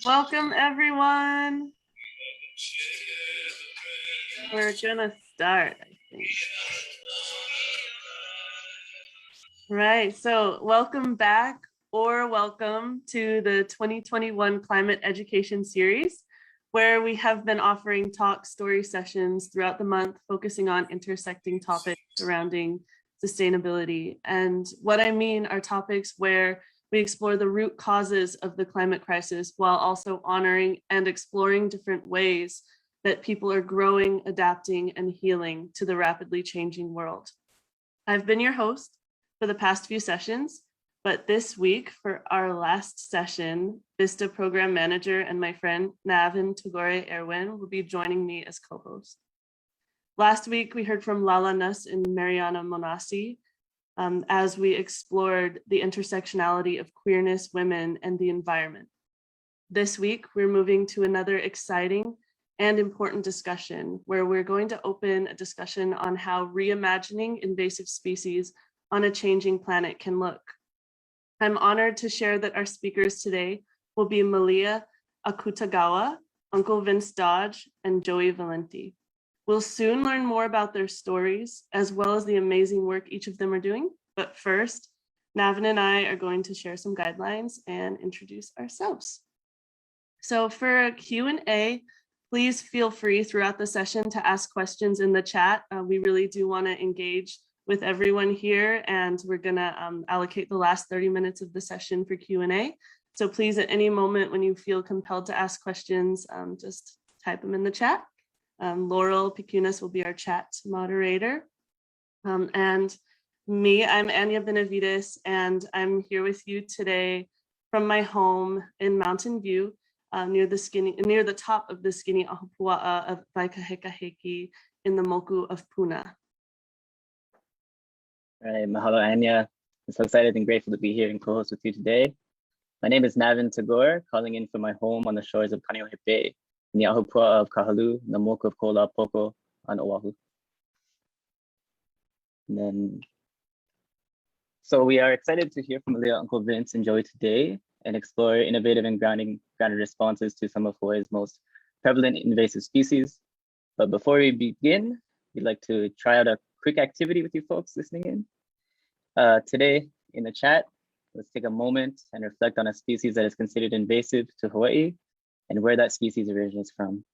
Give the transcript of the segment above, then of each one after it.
Welcome, everyone. We're gonna start, I think. Right, so welcome back or welcome to the 2021 Climate Education Series, where we have been offering talk story sessions throughout the month, focusing on intersecting topics surrounding sustainability. And what I mean are topics where we explore the root causes of the climate crisis while also honoring and exploring different ways that people are growing, adapting, and healing to the rapidly changing world. I've been your host for the past few sessions, but this week for our last session, VISTA program manager and my friend Navin Tugore Erwin will be joining me as co-host. Last week, we heard from Lala Nuss and Mariana Monasi as we explored the intersectionality of queerness, women, and the environment. This week, we're moving to another exciting and important discussion where we're going to open a discussion on how reimagining invasive species on a changing planet can look. I'm honored to share that our speakers today will be Malia Akutagawa, Uncle Vince Dodge, and Joey Valenti. We'll soon learn more about their stories, as well as the amazing work each of them are doing. But first, Navin and I are going to share some guidelines and introduce ourselves. So for Q&A, please feel free throughout the session to ask questions in the chat. We really do want to engage with everyone here, and we're going to allocate the last 30 minutes of the session for Q&A. So please, at any moment when you feel compelled to ask questions, just type them in the chat. Laurel Picunas will be our chat moderator. And me, I'm Anya Benavides, and I'm here with you today from my home in Mountain View, near the top of the skinny ahupua'a of Waikahekaheki in the moku of Puna. All right, mahalo Anya. I'm so excited and grateful to be here and co-host with you today. My name is Navin Tagore, calling in from my home on the shores of Kaneohe Bay, in the ahupua'a of Kahalu, the moku of Kolapoko on Oahu. And then, so we are excited to hear from Malia, Uncle Vince, and Joey today and explore innovative and grounded responses to some of Hawaii's most prevalent invasive species. But before we begin, we'd like to try out a quick activity with you folks listening in. Today in the chat, let's take a moment and reflect on a species that is considered invasive to Hawaii and where that species originates from.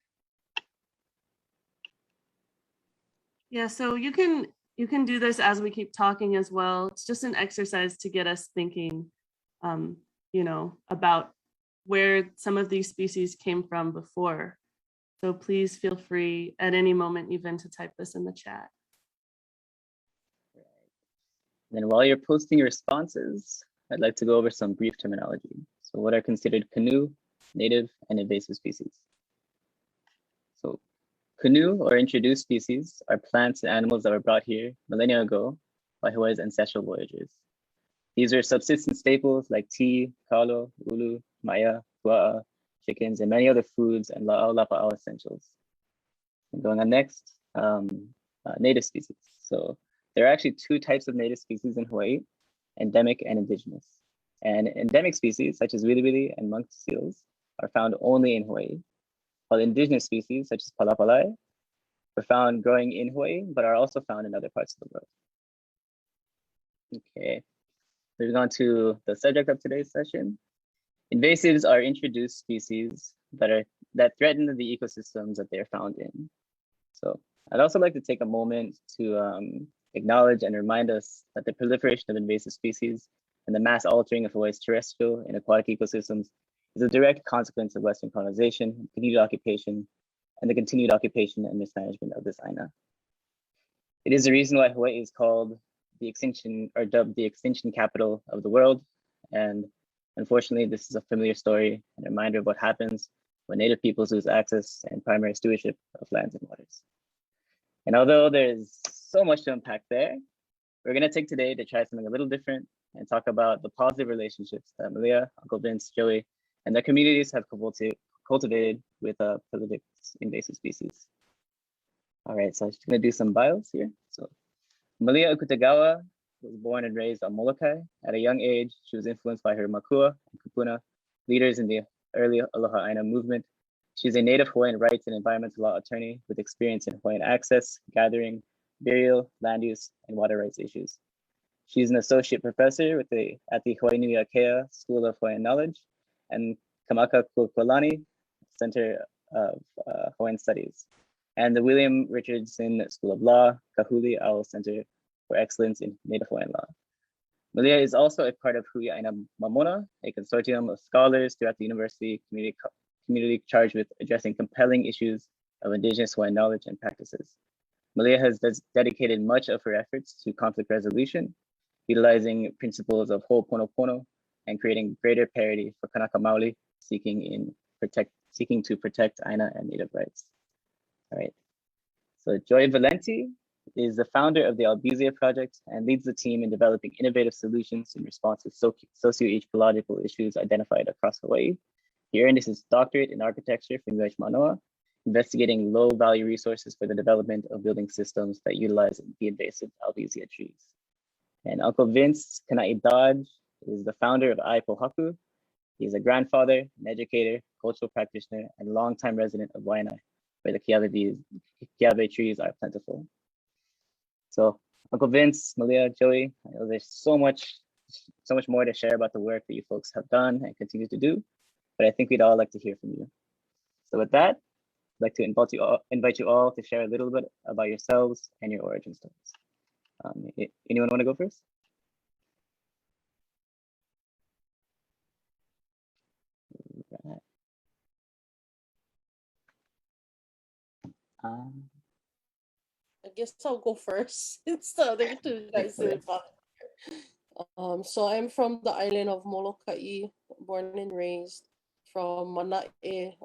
Yeah, so you can do this as we keep talking as well. It's just an exercise to get us thinking, about where some of these species came from before. So please feel free at any moment even to type this in the chat. Then while you're posting your responses, I'd like to go over some brief terminology. So what are considered canoe, native, and invasive species? So canoe or introduced species are plants and animals that were brought here millennia ago by Hawaii's ancestral voyagers. These are subsistence staples like tea, kalo, ulu, maya, pua'a, chickens, and many other foods and la'au lapa'au essentials. And going on next, native species. So there are actually two types of native species in Hawaii, endemic and indigenous. And endemic species, such as wiliwili and monk seals, are found only in Hawaii, while indigenous species, such as palapalai, are found growing in Hawaii, but are also found in other parts of the world. Okay, moving on to the subject of today's session. Invasives are introduced species that threaten the ecosystems that they're found in. So I'd also like to take a moment to acknowledge and remind us that the proliferation of invasive species and the mass altering of Hawaii's terrestrial and aquatic ecosystems is a direct consequence of Western colonization, continued occupation, and the continued occupation and mismanagement of this ʻāina. It is the reason why Hawaii is called the extinction, or dubbed the extinction capital of the world. And unfortunately, this is a familiar story and a reminder of what happens when Native peoples lose access and primary stewardship of lands and waters. And although there's so much to unpack there, we're going to take today to try something a little different and talk about the positive relationships that Malia, Uncle Vince, Joey, and their communities have cultivated with prolific invasive species. All right, so I'm just going to do some bios here. So Malia Akutagawa was born and raised on Molokai. At a young age, she was influenced by her makua and kupuna, leaders in the early Aloha ʻāina movement. She's a Native Hawaiian rights and environmental law attorney with experience in Hawaiian access, gathering, burial, land use, and water rights issues. She's an associate professor at the Hawaiʻinuiākea School of Hawaiian Knowledge and Kamaka Kukulani Center of Hawaiian Studies, and the William Richardson School of Law, Kahuli Owl Center for Excellence in Native Hawaiian Law. Malia is also a part of ʻāina Momona, a consortium of scholars throughout the university community charged with addressing compelling issues of indigenous Hawaiian knowledge and practices. Malia has dedicated much of her efforts to conflict resolution, utilizing principles of ho'oponopono and creating greater parity for Kanaka Maoli seeking to protect ʻāina and Native rights. All right, so Joy Valenti is the founder of the Albizia Project and leads the team in developing innovative solutions in response to socio-ecological issues identified across Hawaii. He earned his doctorate in architecture from Mānoa, investigating low-value resources for the development of building systems that utilize the invasive Albizia trees. And Uncle Vince Kana'i Dodge is the founder of ʻAipohaku. He's a grandfather, an educator, cultural practitioner, and longtime resident of Waianae, where the kiawe trees are plentiful. So Uncle Vince, Malia, Joey, I know there's so much more to share about the work that you folks have done and continue to do, but I think we'd all like to hear from you. So with that, I'd like to invite you all to share a little bit about yourselves and your origin stories. Anyone want to go first? Right. I guess I'll go first. It's the other two guys. So I'm from the island of Molokai, born and raised from Manaʻe,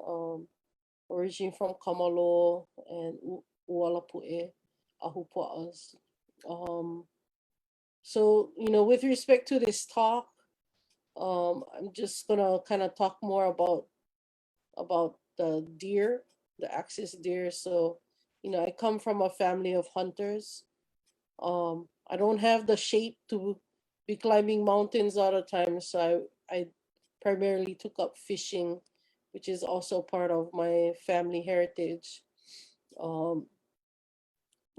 originally from Kamalo and Ualapu'e, Ahupua'as. So, with respect to this talk, I'm just gonna kind of talk more about the deer, the axis deer. So, I come from a family of hunters. I don't have the shape to be climbing mountains all the time, so I primarily took up fishing, which is also part of my family heritage.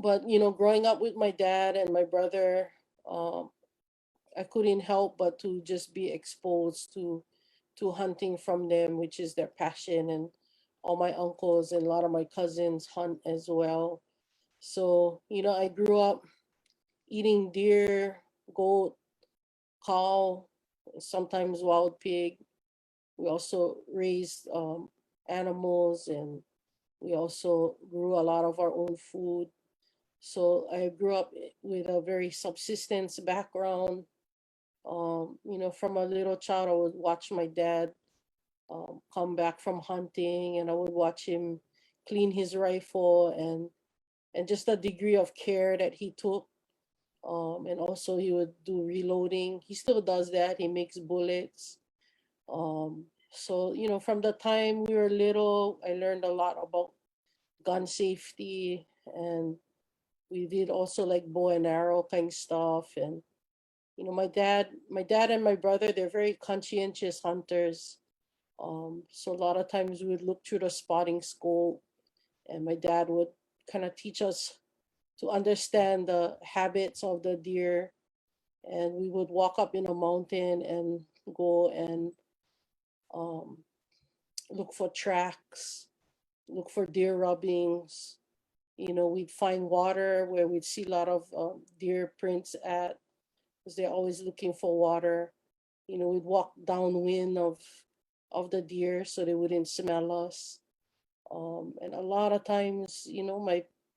But growing up with my dad and my brother, I couldn't help but to just be exposed to hunting from them, which is their passion, and all my uncles and a lot of my cousins hunt as well. So, I grew up eating deer, goat, cow, sometimes wild pig. We also raised animals, and we also grew a lot of our own food. So I grew up with a very subsistence background. From a little child, I would watch my dad come back from hunting, and I would watch him clean his rifle and just the degree of care that he took. And also he would do reloading. He still does that. He makes bullets. So, from the time we were little, I learned a lot about gun safety, and we did also like bow and arrow kind of stuff. And, my dad and my brother, they're very conscientious hunters. So a lot of times we would look through the spotting scope, and my dad would kind of teach us to understand the habits of the deer. And we would walk up in a mountain and go and look for tracks, look for deer rubbings. We'd find water where we'd see a lot of deer prints at, because they're always looking for water. We'd walk downwind of the deer so they wouldn't smell us. And a lot of times,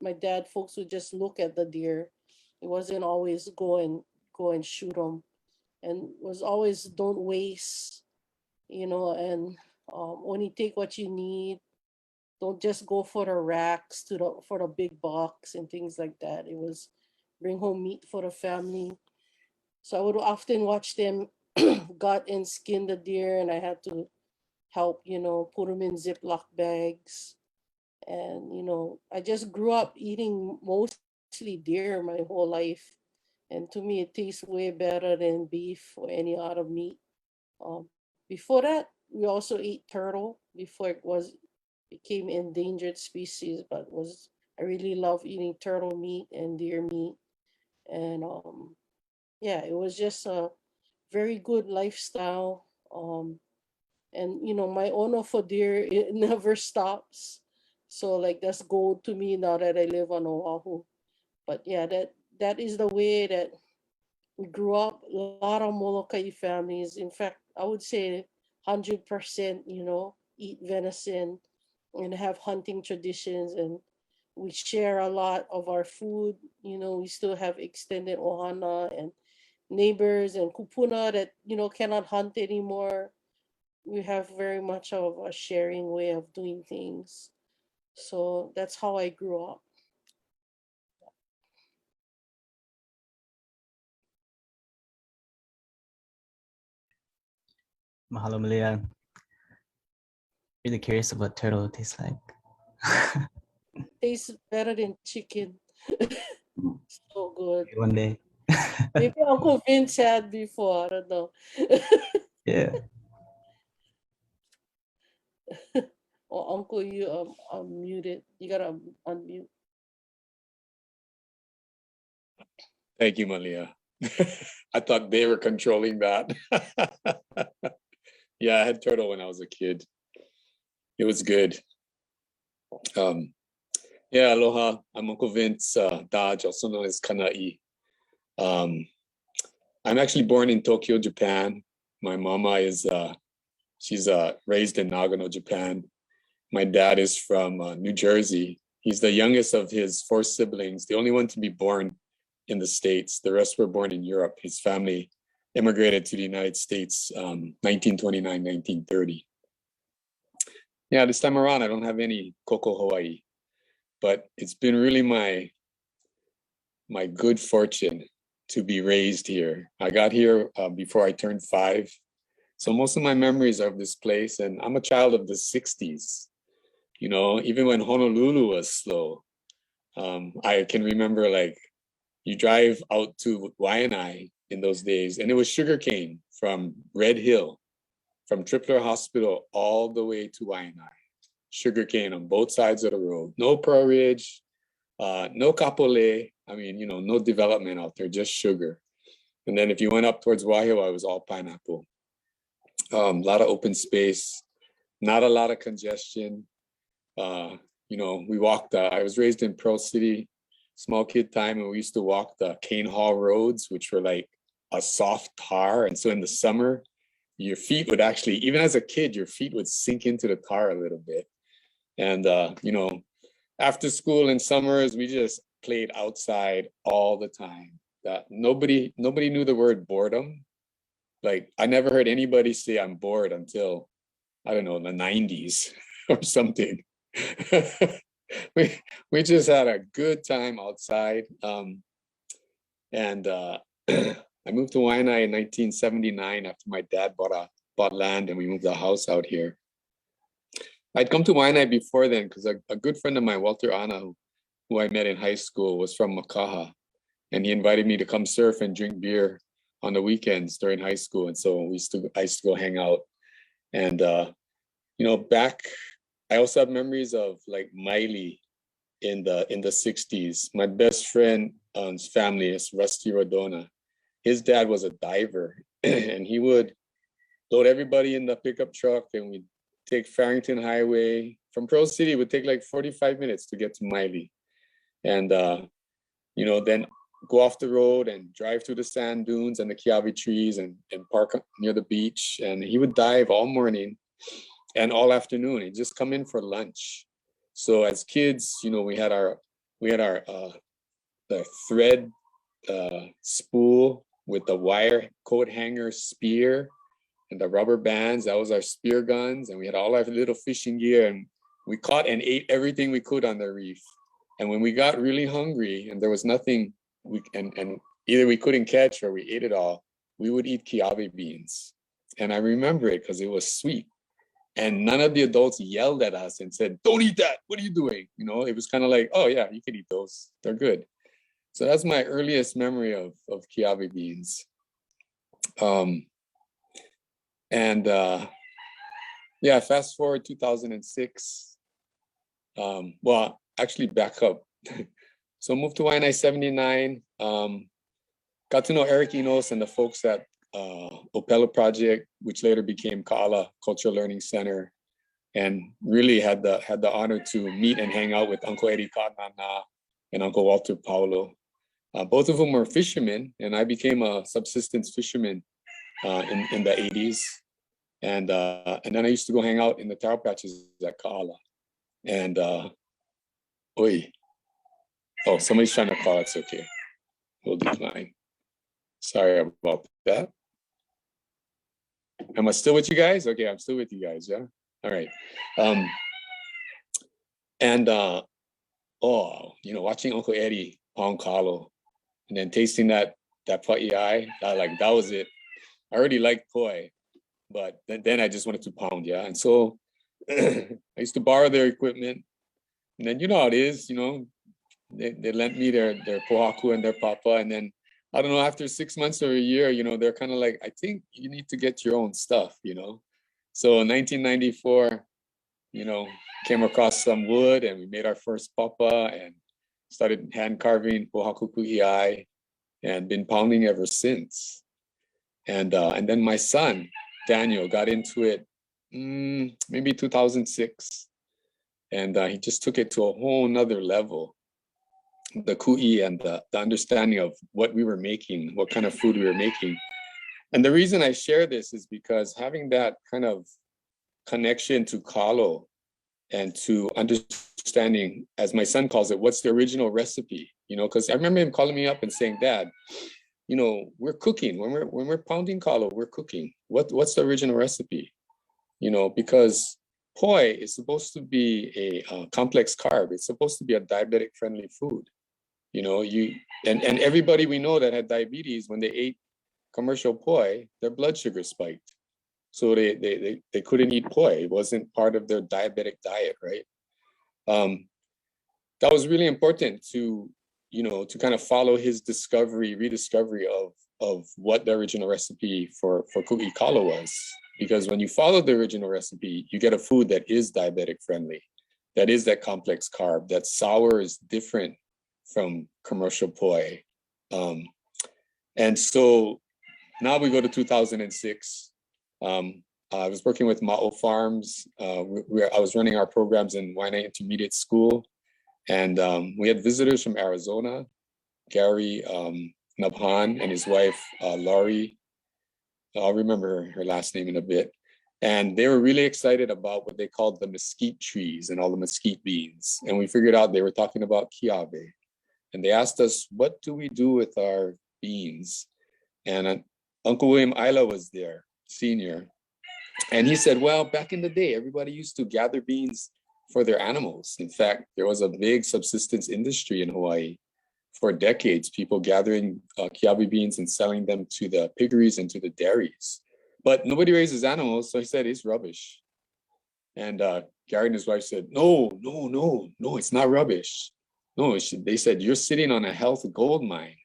my dad folks would just look at the deer. It wasn't always go and shoot them, and was always don't waste, and only take what you need. Don't just go for the racks for the big box and things like that. It was bring home meat for the family. So I would often watch them gut and skin the deer, and I had to help, put them in Ziploc bags. And, I just grew up eating mostly deer my whole life. And to me, it tastes way better than beef or any other meat. Before that, we also eat turtle before became endangered species, but I really love eating turtle meat and deer meat. And yeah, it was just a very good lifestyle. And my honor for deer, it never stops. So like that's gold to me now that I live on Oahu. But yeah, that is the way that we grew up. A lot of Molokai families. In fact, I would say 100%, eat venison and have hunting traditions, and we share a lot of our food. We still have extended ohana and neighbors and kupuna that cannot hunt anymore. We have very much of a sharing way of doing things. So that's how I grew up. Mahalo Malia. Really curious of what turtle tastes like. Tastes better than chicken. So good. One day. Maybe Uncle Vince had before. I don't know. Yeah. Or Uncle, you muted. You gotta unmute. Thank you, Malia. I thought they were controlling that. Yeah, I had turtle when I was a kid. It was good. Yeah, aloha. I'm Uncle Vince Dodge, also known as Kana'i. I'm actually born in Tokyo, Japan. My mama is she's raised in Nagano, Japan. My dad is from New Jersey. He's the youngest of his 4 siblings, the only one to be born in the States. The rest were born in Europe. His family immigrated to the United States 1929, 1930. Yeah, this time around, I don't have any koko Hawaii, but it's been really my good fortune to be raised here. I got here before I turned 5. So most of my memories are of this place, and I'm a child of the 60s. Even when Honolulu was slow, I can remember like you drive out to Waianae in those days, and it was sugarcane from Red Hill, from Tripler Hospital all the way to Waianae. Sugarcane on both sides of the road. No Pearl Ridge, no kapole. I mean, no development out there, just sugar. And then if you went up towards Wahiawa, it was all pineapple. A lot of open space, not a lot of congestion. We walked, I was raised in Pearl City, small kid time, and we used to walk the Cane Hall roads, which were like a soft tar. And so in the summer, your feet would actually, even as a kid, your feet would sink into the tar a little bit. And, after school in summers, we just played outside all the time. Nobody knew the word boredom. Like I never heard anybody say I'm bored until, I don't know, the 90s or something. we just had a good time outside. And I moved to Waianae in 1979 after my dad bought land, and we moved the house out here. I'd come to Waianae before then because a good friend of mine, Walter Ana, who I met in high school, was from Makaha, and he invited me to come surf and drink beer on the weekends during high school. And so I used to go hang out. And back, I also have memories of like Miley in the 60s. My best friend's family is Rusty Rodona. His dad was a diver, and he would load everybody in the pickup truck, and we'd take Farrington Highway. From Pearl City, it would take like 45 minutes to get to Miley. And, then go off the road and drive through the sand dunes and the kiawe trees and park near the beach. And he would dive all morning and all afternoon. He'd just come in for lunch. So as kids, we had our the thread spool with the wire coat hanger spear and the rubber bands. That was our spear guns. And we had all our little fishing gear, and we caught and ate everything we could on the reef. And when we got really hungry and there was nothing, and either we couldn't catch or we ate it all, we would eat kiawe beans. And I remember it because it was sweet. And none of the adults yelled at us and said, "Don't eat that. What are you doing?" It was kind of like, "Oh yeah, you can eat those. They're good." So that's my earliest memory of kiawe beans. Yeah, fast forward 2006. Well, actually back up. So moved to Waianae 79. Got to know Eric Enos and the folks at Opela Project, which later became Ka'ala Cultural Learning Center, and really had the honor to meet and hang out with Uncle Eddie Ka'anana and Uncle Walter Paulo, both of whom were fishermen, and I became a subsistence fisherman in the 80s. And then I used to go hang out in the taro patches at Ka'ala. And oh, somebody's trying to call. It's okay. We'll decline. Sorry about that. Am I still with you guys? Okay, I'm still with you guys. Yeah. All right. Watching Uncle Eddie pound kalo, and then tasting that pa'iai, that was it. I already liked poi, but then I just wanted to pound. Yeah. And so I used to borrow their equipment, and then you know how it is. They lent me their pohaku and their papa, and then I don't know, after 6 months or a year, they're kind of like, I think you need to get your own stuff, So in 1994, came across some wood, and we made our first papa and started hand carving pohaku ku'iai, and been pounding ever since. And then my son, Daniel, got into it maybe 2006. And he just took it to a whole nother level. The ku'i and the understanding of what we were making, what kind of food we were making. And the reason I share this is because having that kind of connection to kalo and to understanding, as my son calls it, what's the original recipe? Because I remember him calling me up and saying, Dad, we're cooking. When we're pounding kalo, we're cooking. What's the original recipe? Because poi is supposed to be a complex carb. It's supposed to be a diabetic friendly food. And everybody we know that had diabetes, when they ate commercial poi, their blood sugar spiked. So they couldn't eat poi. It wasn't part of their diabetic diet, right? That was really important to kind of follow his rediscovery of what the original recipe for ku'i kalo was. Because when you follow the original recipe, you get a food that is diabetic friendly, that is that complex carb, that sour is different from commercial poi. And so now we go to 2006. I was working with Ma'o Farms. I was running our programs in Waianae Intermediate School. And we had visitors from Arizona, Gary Nabhan and his wife, Laurie. I'll remember her last name in a bit. And they were really excited about what they called the mesquite trees and all the mesquite beans. And we figured out they were talking about kiawe. And they asked us, what do we do with our beans? And Uncle William Isla was there, senior. And he said, well, back in the day, everybody used to gather beans for their animals. In fact, there was a big subsistence industry in Hawaii for decades, people gathering kiawe beans and selling them to the piggeries and to the dairies. But nobody raises animals, so he said, it's rubbish. And Gary and his wife said, no, it's not rubbish. No, they said, you're sitting on a health gold mine.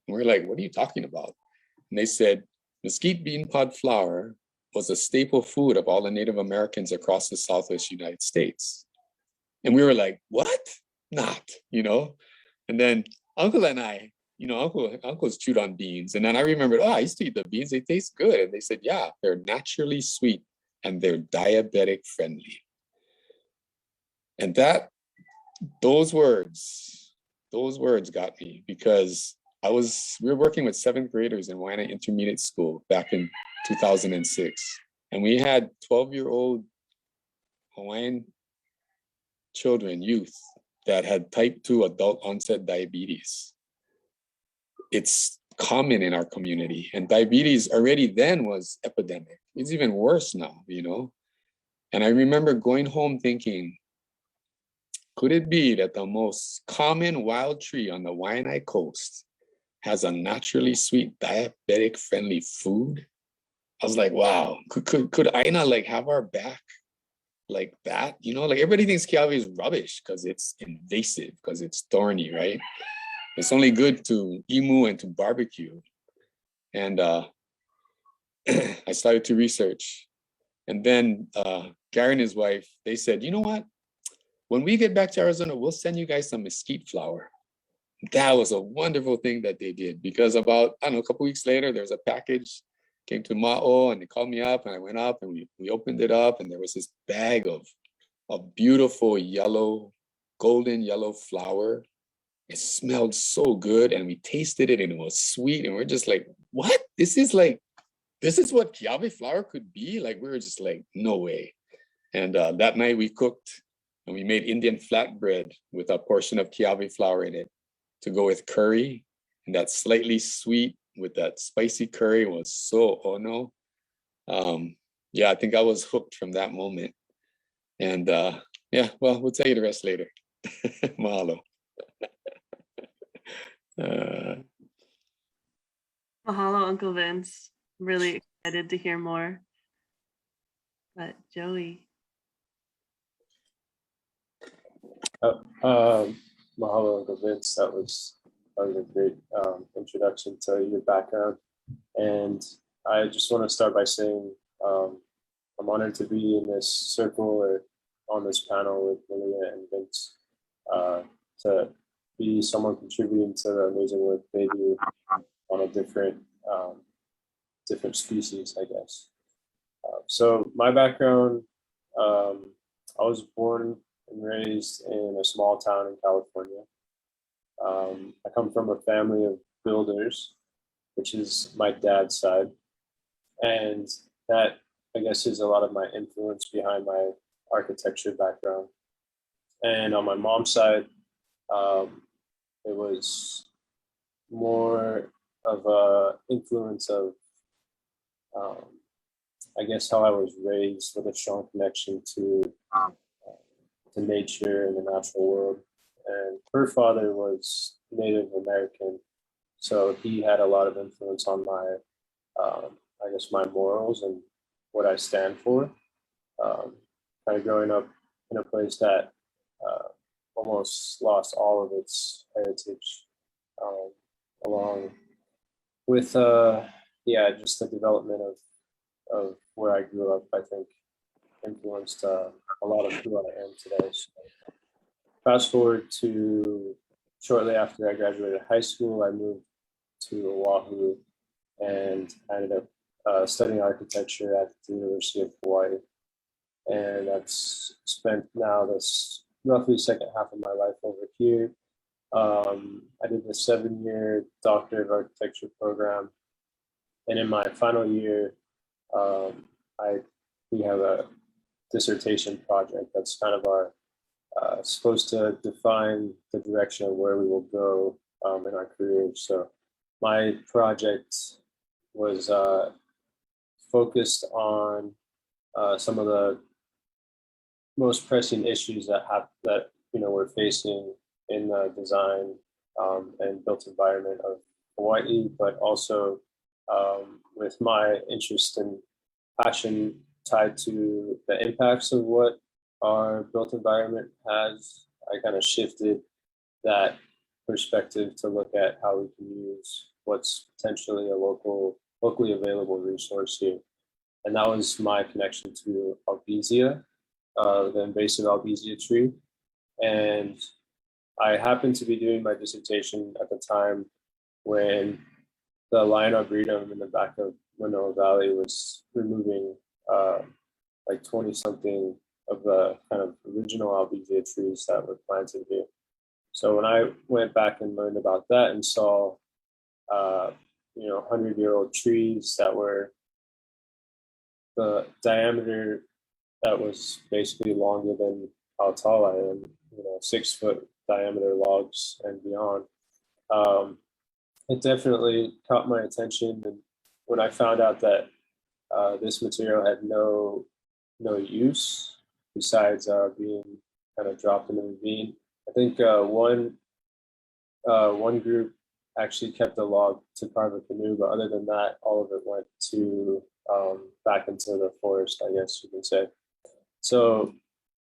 And we're like, what are you talking about? And they said, mesquite bean pod flour was a staple food of all the Native Americans across the Southwest United States. And we were like, what? Not, And then Uncle and I, Uncle's chewed on beans. And then I remembered, I used to eat the beans. They taste good. And they said, yeah, they're naturally sweet and they're diabetic friendly. And those words got me, because we were working with 7th graders in Waianae Intermediate School back in 2006. And we had 12-year-old Hawaiian children, youth, that had type 2 adult onset diabetes. It's common in our community, and diabetes already then was epidemic. It's even worse now, And I remember going home thinking, could it be that the most common wild tree on the Waianae coast has a naturally sweet diabetic friendly food? I was like, wow, could ʻāina have our back like that? Everybody thinks kiawe is rubbish because it's invasive, because it's thorny, right? It's only good to imu and to barbecue. And I started to research. And then Gary and his wife, they said, you know what? When we get back to Arizona, we'll send you guys some mesquite flower. That was a wonderful thing that they did, because about, I don't know, a couple weeks later, there was a package came to Ma'o, and they called me up, and I went up and we opened it up, and there was this bag of beautiful yellow, golden yellow flower. It smelled so good, and we tasted it, and it was sweet, and we're just like, what? This is what kiawe flower could be? Like, we were just like, no way. And that night we cooked, and we made Indian flatbread with a portion of kiawe flower in it to go with curry, and that slightly sweet with that spicy curry was so ono. Yeah, I think I was hooked from that moment. And yeah, well, we'll tell you the rest later. Mahalo. Mahalo, Uncle Vince. Really excited to hear more. But Joey. Mahalo, Uncle Vince. That was a great introduction to your background. And I just want to start by saying I'm honored to be in this circle or on this panel with Malia and Vince, to be someone contributing to the amazing work they do on a different species, I guess. So my background, I was born and raised in a small town in California. I come from a family of builders, which is my dad's side. And that, I guess, is a lot of my influence behind my architecture background. And on my mom's side, it was more of a influence of, I guess, how I was raised with a strong connection to nature and the natural world. And her father was Native American, so he had a lot of influence on my, I guess, my morals and what I stand for. Kind of growing up in a place that almost lost all of its heritage, along with, yeah, just the development of where I grew up, I think influenced a lot of who I am today. So fast forward to shortly after I graduated high school, I moved to Oahu, and I ended up studying architecture at the University of Hawaiʻi. And I've spent now this roughly second half of my life over here. I did the 7-year Doctor of Architecture program. And in my final year, we have a dissertation project that's kind of our supposed to define the direction of where we will go in our careers. So my project was focused on some of the most pressing issues that we're facing in the design and built environment of Hawaii, but also with my interest and passion tied to the impacts of what our built environment has, I kind of shifted that perspective to look at how we can use what's potentially a locally available resource here. And that was my connection to Albizia, the invasive Albizia tree. And I happened to be doing my dissertation at the time when the Lion Arboretum in the back of Manoa Valley was removing like 20 something of the kind of original Albizia trees that were planted here. So when I went back and learned about that and saw 100-year-old trees that were the diameter that was basically longer than how tall I am, 6-foot diameter logs and beyond, it definitely caught my attention. And when I found out that this material had no use besides being kind of dropped in the ravine, I think one group actually kept a log to carve a canoe, but other than that, all of it went to back into the forest, I guess you can say. So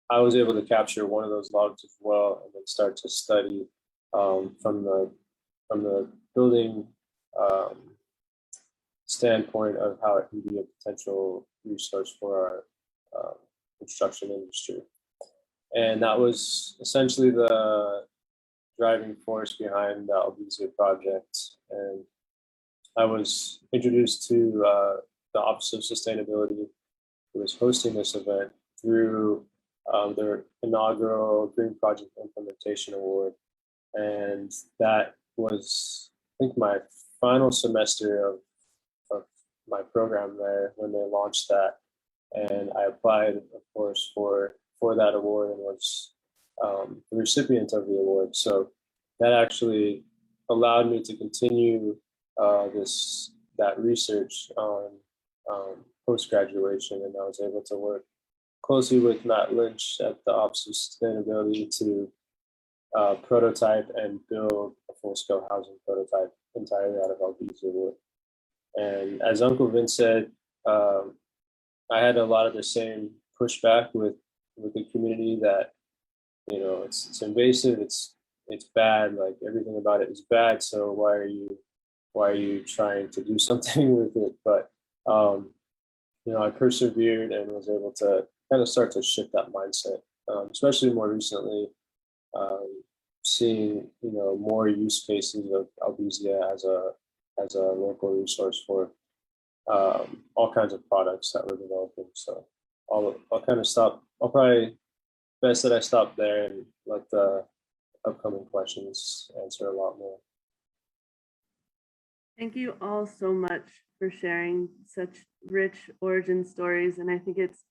I was able to capture one of those logs as well, and then start to study from the building standpoint of how it can be a potential resource for our construction industry. And that was essentially the driving force behind the Albizia Project. And I was introduced to the Office of Sustainability, who was hosting this event, through their inaugural Green Project Implementation Award. And that was, I think, my final semester of my program there when they launched that. And I applied, of course, for that award and was the recipient of the award. So that actually allowed me to continue that research on post-graduation, and I was able to work closely with Matt Lynch at the Office of Sustainability to prototype and build a full-scale housing prototype entirely out of Albizia wood. And as Uncle Vince said, I had a lot of the same pushback with the community that, you know, it's invasive, it's bad, like everything about it is bad. So why are you trying to do something with it? But you know, I persevered and was able to kind of start to shift that mindset, especially more recently, seeing, you know, more use cases of Albizia as a local resource for all kinds of products that we're developing. So I'll kind of stop. I'll probably best that I stop there and let the upcoming questions answer a lot more. Thank you all so much for sharing such rich origin stories. And I think it's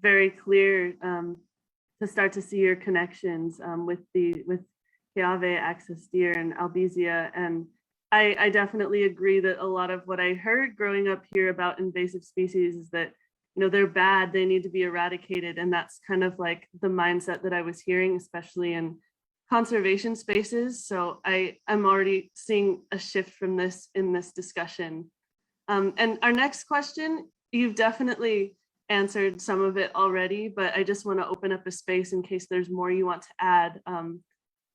very clear to start to see your connections with Keawe, Access Deer, and Albizia. And I definitely agree that a lot of what I heard growing up here about invasive species is that, you know, they're bad, they need to be eradicated. And that's kind of like the mindset that I was hearing, especially in conservation spaces. So I'm already seeing a shift from this in this discussion. And our next question, you've definitely answered some of it already, but I just want to open up a space in case there's more you want to add.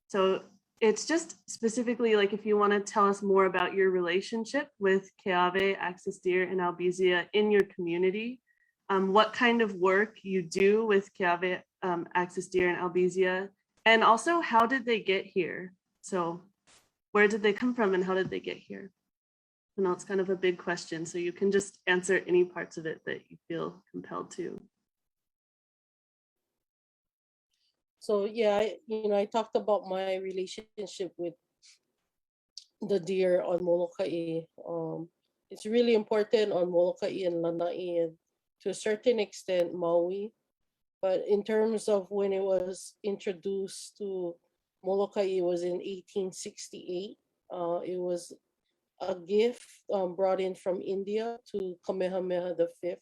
So it's just specifically like if you want to tell us more about your relationship with Keawe, Access Deer, and Albizia in your community, what kind of work you do with Keawe, Access Deer, and Albizia, and also how did they get here? So where did they come from and how did they get here? I know it's kind of a big question, so you can just answer any parts of it that you feel compelled to. So yeah, I talked about my relationship with the deer on Molokai. It's really important on Molokai and Lanai, and to a certain extent Maui. But in terms of when it was introduced to Molokai, it was in 1868. It was a gift brought in from India to Kamehameha V.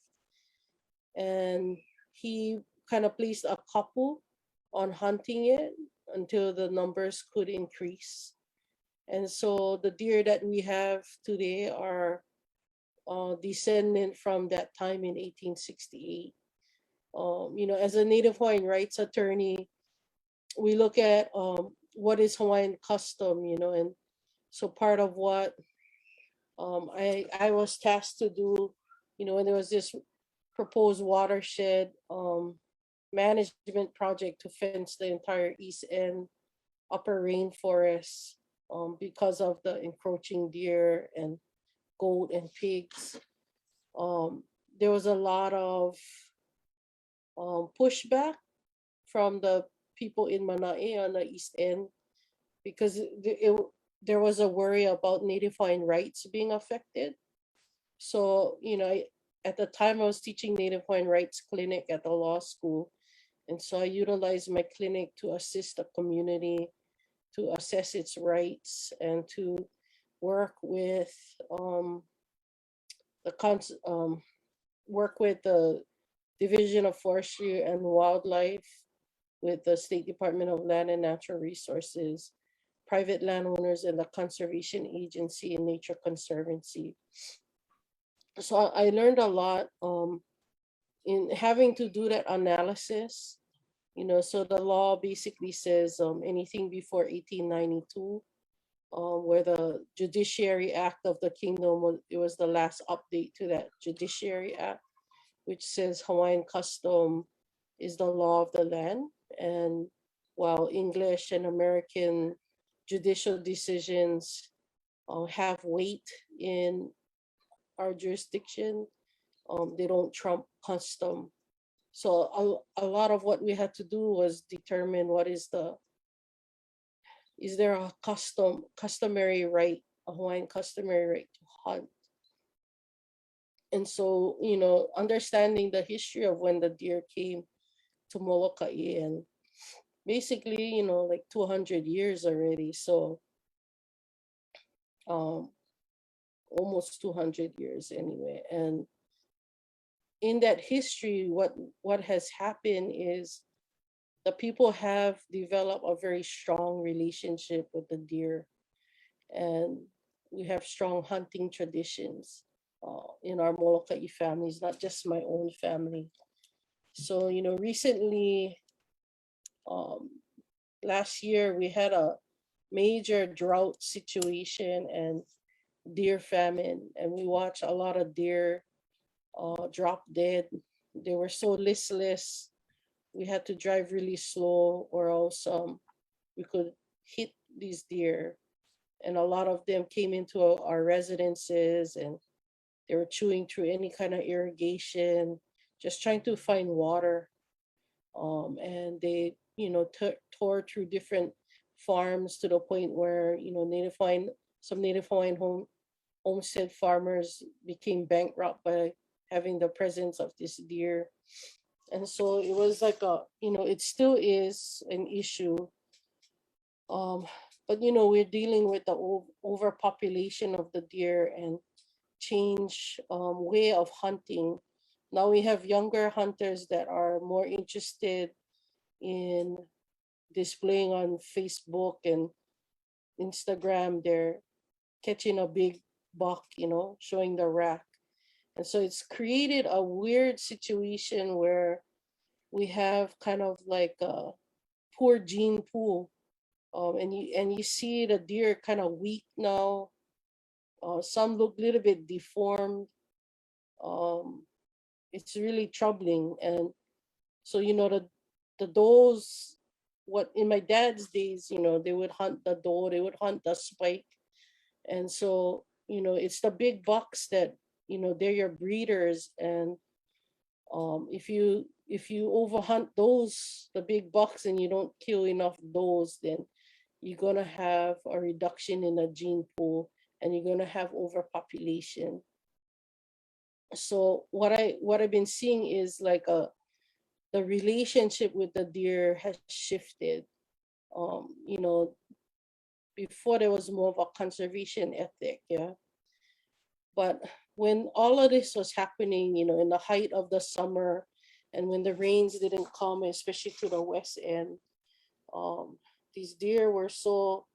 And he kind of placed a couple on hunting it until the numbers could increase. And so the deer that we have today are descendant from that time in 1868. As a Native Hawaiian rights attorney, we look at what is Hawaiian custom, and so part of what I was tasked to do, when there was this proposed watershed management project to fence the entire east end upper rainforest because of the encroaching deer and goat and pigs. There was a lot of pushback from the people in Manae on the east end because there was a worry about Native Hawaiian rights being affected. So, at the time I was teaching Native Hawaiian rights clinic at the law school. And so I utilized my clinic to assist the community to assess its rights and to work with the Division of Forestry and Wildlife, with the State Department of Land and Natural Resources, private landowners, and the Conservation Agency and Nature Conservancy. So I learned a lot in having to do that analysis. So the law basically says anything before 1892 where the Judiciary Act of the Kingdom it was the last update to that Judiciary Act, which says Hawaiian custom is the law of the land. And while English and American judicial decisions have weight in our jurisdiction, they don't trump custom. So a lot of what we had to do was determine is there a customary right, a Hawaiian customary right to hunt? And so, understanding the history of when the deer came to Molokai, and basically, like 200 years already. So almost 200 years anyway. And in that history, what has happened is the people have developed a very strong relationship with the deer, and we have strong hunting traditions in our Molokai families, not just my own family. So, recently, last year, we had a major drought situation and deer famine, and we watched a lot of deer drop dead. They were so listless. We had to drive really slow, or else we could hit these deer. And a lot of them came into our residences, and they were chewing through any kind of irrigation, just trying to find water. And they, tore through different farms to the point where, some Native Hawaiian homestead farmers became bankrupt by having the presence of this deer. And so it was like it still is an issue. But we're dealing with the overpopulation of the deer and change way of hunting. Now we have younger hunters that are more interested in displaying on Facebook and Instagram. They're catching a big buck, showing the rack. And so it's created a weird situation where we have kind of like a poor gene pool. And you see the deer kind of weak now. Some look a little bit deformed. It's really troubling. And so, the does, what in my dad's days, they would hunt the doe, they would hunt the spike. And so, it's the big bucks that, they're your breeders. And if you overhunt the big bucks, and you don't kill enough does, then you're gonna have a reduction in the gene pool, and you're gonna have overpopulation. So what I've been seeing is like the relationship with the deer has shifted. Before there was more of a conservation ethic, yeah. But when all of this was happening, in the height of the summer, and when the rains didn't come, especially to the west end, these deer were so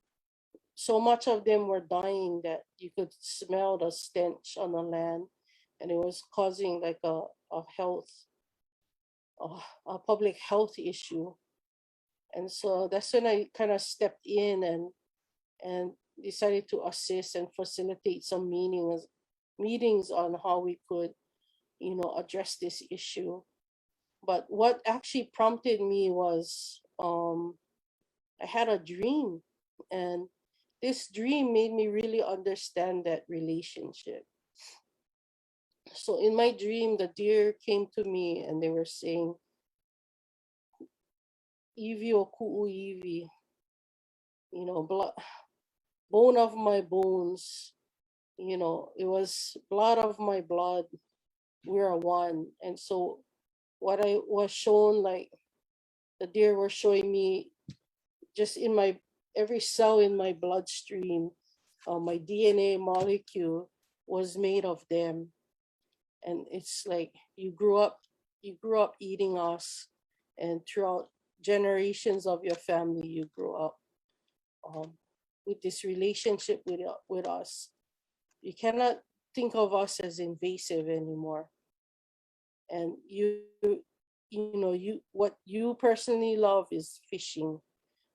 much of them were dying that you could smell the stench on the land, and it was causing like a public health issue. And so that's when I kind of stepped in and decided to assist and facilitate some meetings on how we could, address this issue. But what actually prompted me was I had a dream, and this dream made me really understand that relationship. So in my dream, the deer came to me and they were saying, "Iwi o ku'u iwi," bone of my bones, it was blood of my blood. We're one. And so what I was shown, like the deer were showing me just in my every cell in my bloodstream, my DNA molecule was made of them. And it's like you grew up eating us, and throughout generations of your family, you grew up with this relationship with us. You cannot think of us as invasive anymore. And what you personally love is fishing,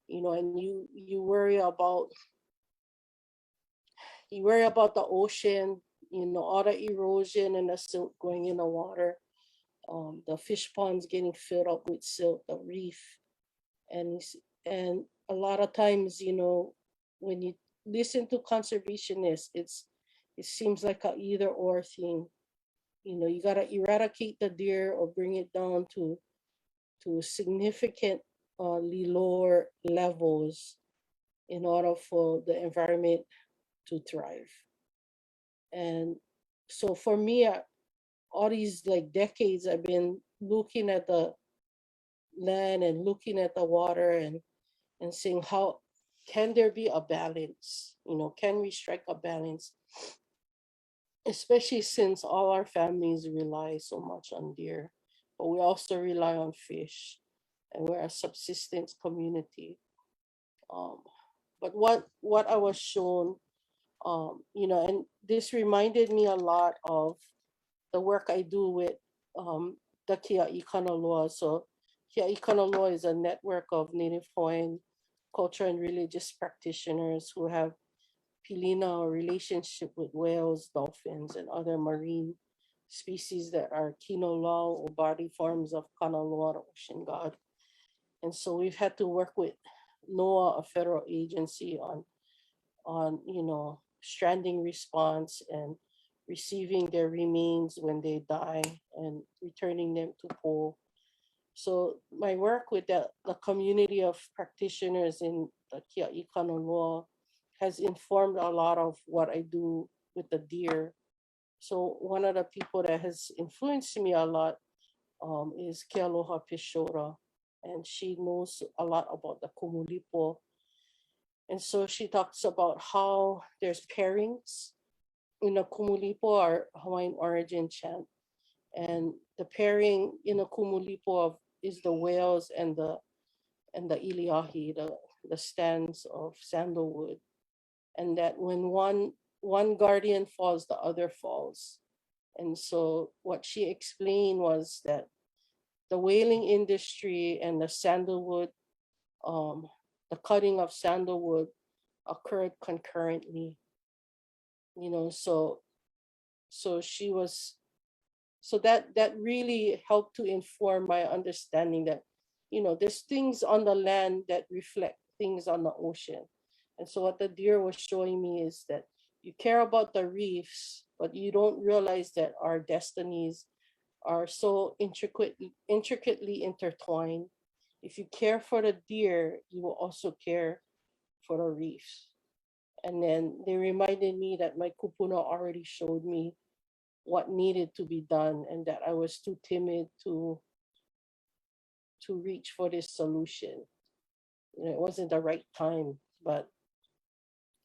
and you worry about You worry about the ocean, you know, all the erosion and the silt going in the water. The fish ponds getting filled up with silt, the reef. And a lot of times, you know, when you listen to conservationists, it seems like a either or thing. You know, you gotta eradicate the deer or bring it down to significantly lower levels in order for the environment to thrive. And so for me, all these like decades, I've been looking at the land and looking at the water and saying, how can there be a balance? You know, can we strike a balance? Especially since all our families rely so much on deer, but we also rely on fish, and we're a subsistence community. But what I was shown, you know, and this reminded me a lot of the work I do with the Kia'ikana Law. So Kia'ikana Law is a network of Native Hawaiian culture and religious practitioners who have pilina or relationship with whales, dolphins, and other marine species that are kino law or body forms of kana loa, the ocean god. And so we've had to work with NOAA, a federal agency, on you know, stranding response and receiving their remains when they die and returning them to Po. So my work with the community of practitioners in the Kia'ikana Law has informed a lot of what I do with the deer. So one of the people that has influenced me a lot is Kealoha Pishora, and she knows a lot about the Kumulipo. And so she talks about how there's pairings in a Kumulipo, or Hawaiian origin chant. And the pairing in a Kumulipo is the whales and the iliahi, the stands of sandalwood. And that when one guardian falls, the other falls. And so what she explained was that the whaling industry and the sandalwood, the cutting of sandalwood occurred concurrently. You know, so she was, so that really helped to inform my understanding that, you know, there's things on the land that reflect things on the ocean. And so what the deer was showing me is that you care about the reefs, but you don't realize that our destinies are so intricately intertwined. If you care for the deer, you will also care for the reefs. And then they reminded me that my kupuna already showed me what needed to be done, and that I was too timid to reach for this solution. You know, it wasn't the right time, but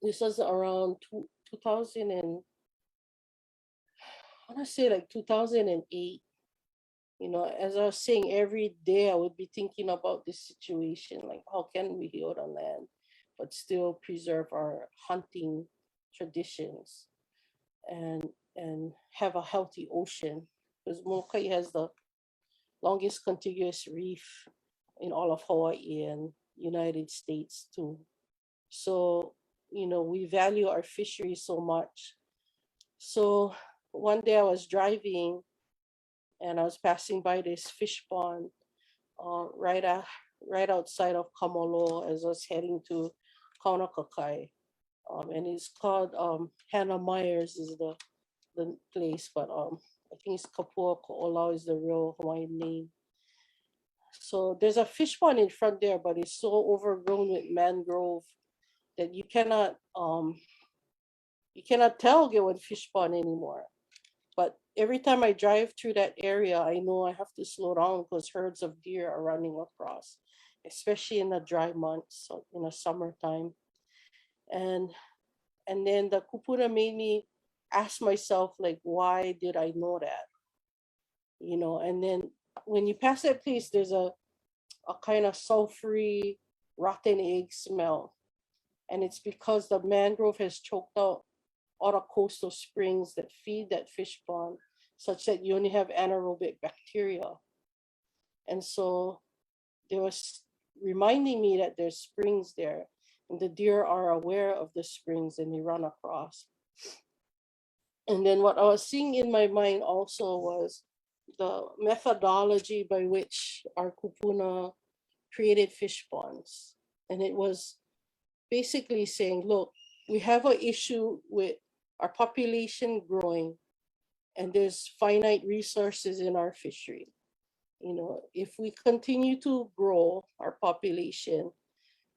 this was around 2000 and I want to say like 2008. You know, as I was saying, every day I would be thinking about this situation, like how can we heal the land, but still preserve our hunting traditions and have a healthy ocean, because Molokai has the longest contiguous reef in all of Hawaii and United States too. So, you know, we value our fisheries so much. So one day I was driving and I was passing by this fish pond right outside of Kamalo as I was heading to Kaunakakai. And it's called Hannah Myers is the place, but I think it's Kapua Ko'olau is the real Hawaiian name. So there's a fish pond in front there, but it's so overgrown with mangrove that you cannot tell Gilwan fish pond anymore. But every time I drive through that area, I know I have to slow down because herds of deer are running across, especially in the dry months, so in the summertime. And then the kupuna made me ask myself, like, why did I know that? You know, and then when you pass that place, there's a kind of sulfury, rotten egg smell. And it's because the mangrove has choked out all the coastal springs that feed that fish pond, such that you only have anaerobic bacteria. And so they was reminding me that there's springs there, and the deer are aware of the springs and they run across. And then what I was seeing in my mind also was the methodology by which our kupuna created fish ponds. And it was basically saying, look, we have an issue with our population growing, and there's finite resources in our fishery. You know, if we continue to grow our population,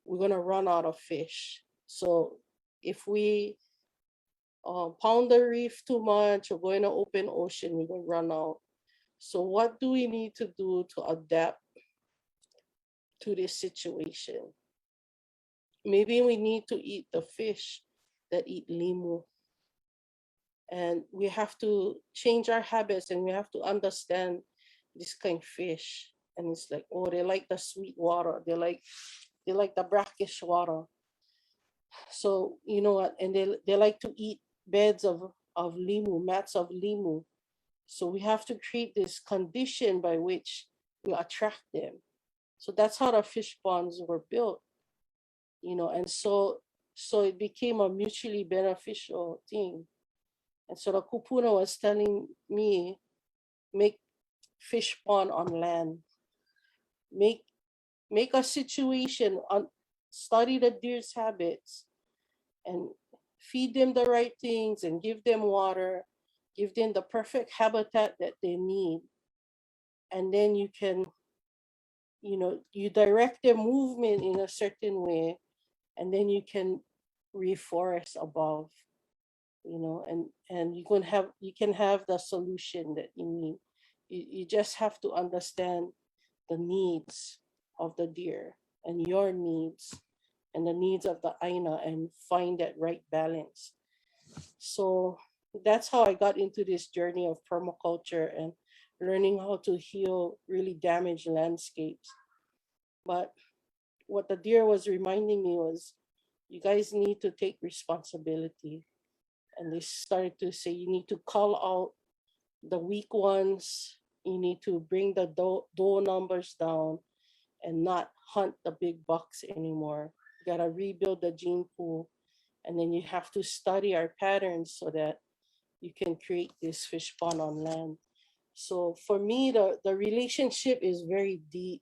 we're gonna run out of fish. So if we pound the reef too much or go in an open ocean, we're gonna run out. So what do we need to do to adapt to this situation? Maybe we need to eat the fish that eat limu. And we have to change our habits, and we have to understand this kind of fish. And it's like, oh, they like the sweet water. They like the brackish water. So you know what? And they like to eat beds of limu, mats of limu. So we have to create this condition by which we attract them. So that's how the fish ponds were built, you know, and so it became a mutually beneficial thing. And so the kupuna was telling me, make fish pond on land, make a situation, study the deer's habits and feed them the right things and give them water, give them the perfect habitat that they need. And then you can, you know, you direct their movement in a certain way, and then you can reforest above, you know, and you can have the solution that you need. You just have to understand the needs of the deer and your needs and the needs of the ʻāina and find that right balance. So that's how I got into this journey of permaculture and learning how to heal really damaged landscapes. But what the deer was reminding me was, you guys need to take responsibility. And they started to say, you need to call out the weak ones. You need to bring the doe numbers down and not hunt the big bucks anymore. You gotta rebuild the gene pool. And then you have to study our patterns so that you can create this fish pond on land. So for me, the relationship is very deep.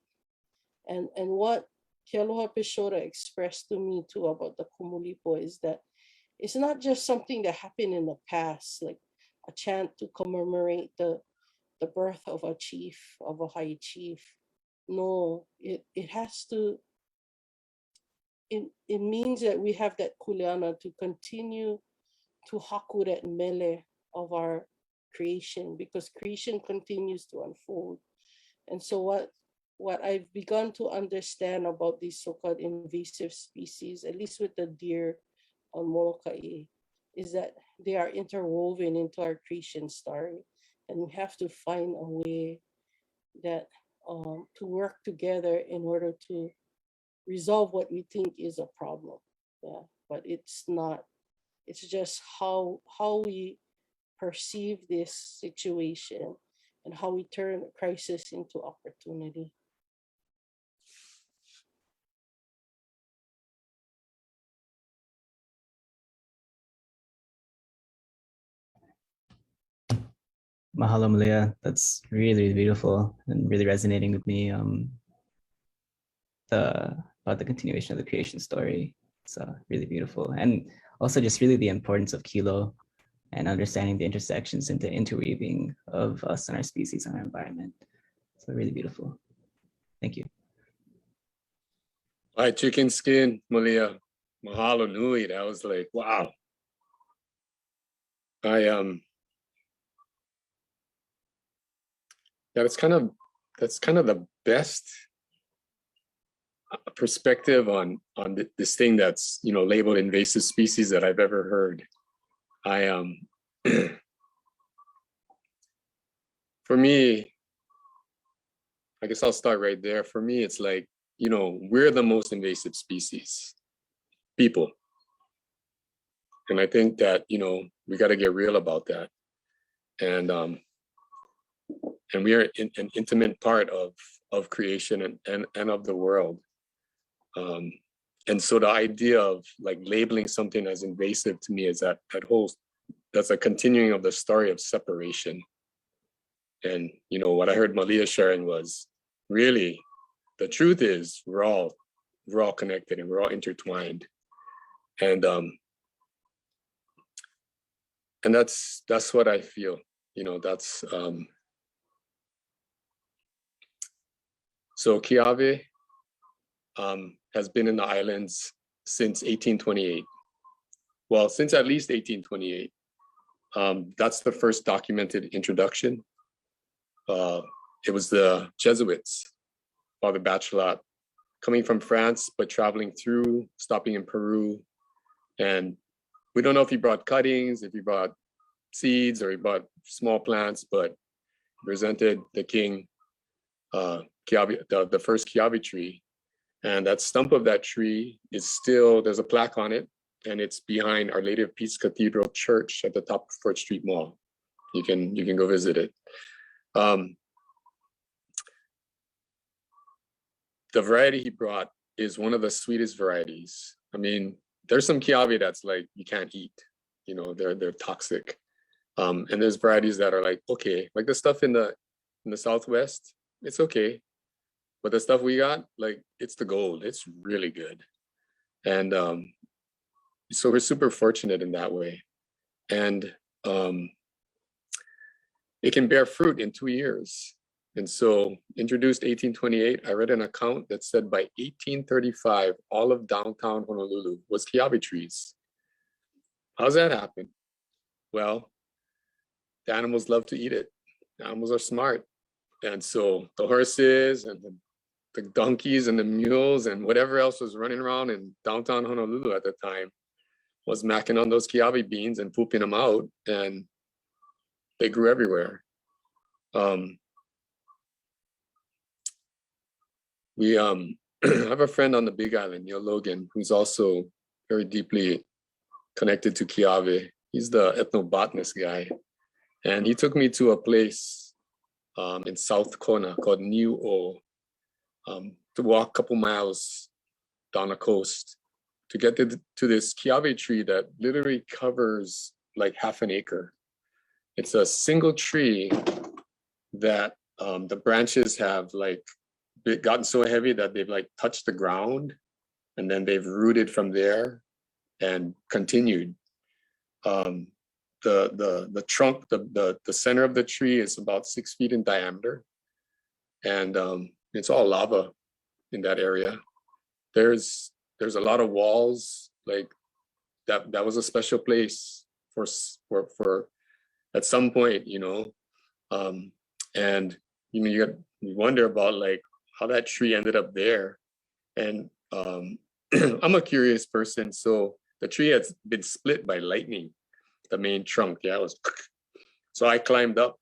And what Ke Aloha Peshora expressed to me too about the kumulipo is that it's not just something that happened in the past, like a chant to commemorate the birth of a chief, of a Hawaii chief. No, it has to, it means that we have that kuleana to continue to haku that mele of our creation, because creation continues to unfold. And so what I've begun to understand about these so-called invasive species, at least with the deer on Molokai, is that they are interwoven into our creation story. And we have to find a way that to work together in order to resolve what we think is a problem. Yeah, but it's not. It's just how we perceive this situation and how we turn a crisis into opportunity. Mahalo, Malia. That's really beautiful and really resonating with me. About the continuation of the creation story. It's really beautiful. And also just really the importance of kilo and understanding the intersections and the interweaving of us and our species and our environment. So really beautiful. Thank you. Hi, chicken skin, Malia. Mahalo nui. That was like, wow. Yeah, that's kind of the best perspective on this thing that's, you know, labeled invasive species that I've ever heard. For me, I guess I'll start right there. For me, it's like, you know, we're the most invasive species, people. And I think that, you know, we got to get real about that. And we are an intimate part of creation and of the world. And so the idea of like labeling something as invasive to me is that whole that's a continuing of the story of separation. And you know what I heard Malia sharing was really the truth is we're all connected and we're all intertwined. And that's what I feel. You know, that's so Keawe has been in the islands since 1828. Well, since at least 1828. That's the first documented introduction. It was the Jesuits, Father Bachelat, coming from France, but traveling through, stopping in Peru. And we don't know if he brought cuttings, if he brought seeds, or he brought small plants, but presented the king Keawe, the first Keawe tree. And that stump of that tree is still, there's a plaque on it, and it's behind Our Lady of Peace Cathedral Church at the top of 4th Street Mall. You can go visit it. The variety he brought is one of the sweetest varieties. I mean, there's some Keawe that's like you can't eat. You know, they're toxic. And there's varieties that are like okay, like the stuff in the Southwest, it's okay. But the stuff we got, like it's the gold. It's really good. And so we're super fortunate in that way. And it can bear fruit in 2 years. And so introduced 1828, I read an account that said by 1835, all of downtown Honolulu was Keawe trees. How's that happen? Well, the animals love to eat it. The animals are smart. And so the horses and the donkeys and the mules and whatever else was running around in downtown Honolulu at the time was macking on those Keawe beans and pooping them out, and they grew everywhere. We have a friend on the Big Island, Neil Logan, who's also very deeply connected to Keawe. He's the ethnobotanist guy. And he took me to a place in South Kona called New O, to walk a couple miles down the coast to get to this Keawe tree that literally covers like half an acre. It's a single tree that the branches have like gotten so heavy that they've like touched the ground, and then they've rooted from there and continued. The trunk, the center of the tree is about 6 feet in diameter, and it's all lava in that area. There's a lot of walls like that. That was a special place for at some point, you know, and you know you wonder about like how that tree ended up there. And I'm a curious person, so the tree has been split by lightning, the main trunk. Yeah, it was. So I climbed up.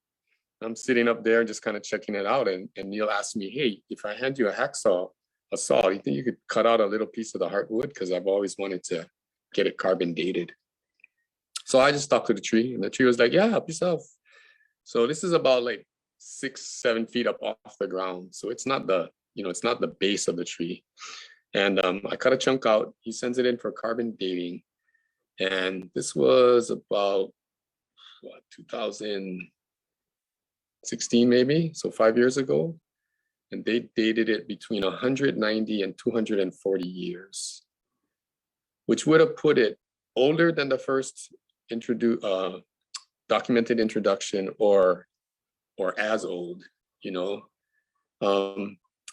I'm sitting up there just kind of checking it out, and Neil asked me, hey, if I hand you a saw, you think you could cut out a little piece of the heartwood? Because I've always wanted to get it carbon dated. So I just talked to the tree, and the tree was like, yeah, help yourself. So this is about like 6-7 feet up off the ground. So it's not the, you know, it's not the base of the tree. And I cut a chunk out. He sends it in for carbon dating. And this was about 2016 maybe, so 5 years ago. And they dated it between 190 and 240 years, which would have put it older than the first documented introduction, or as old, you know,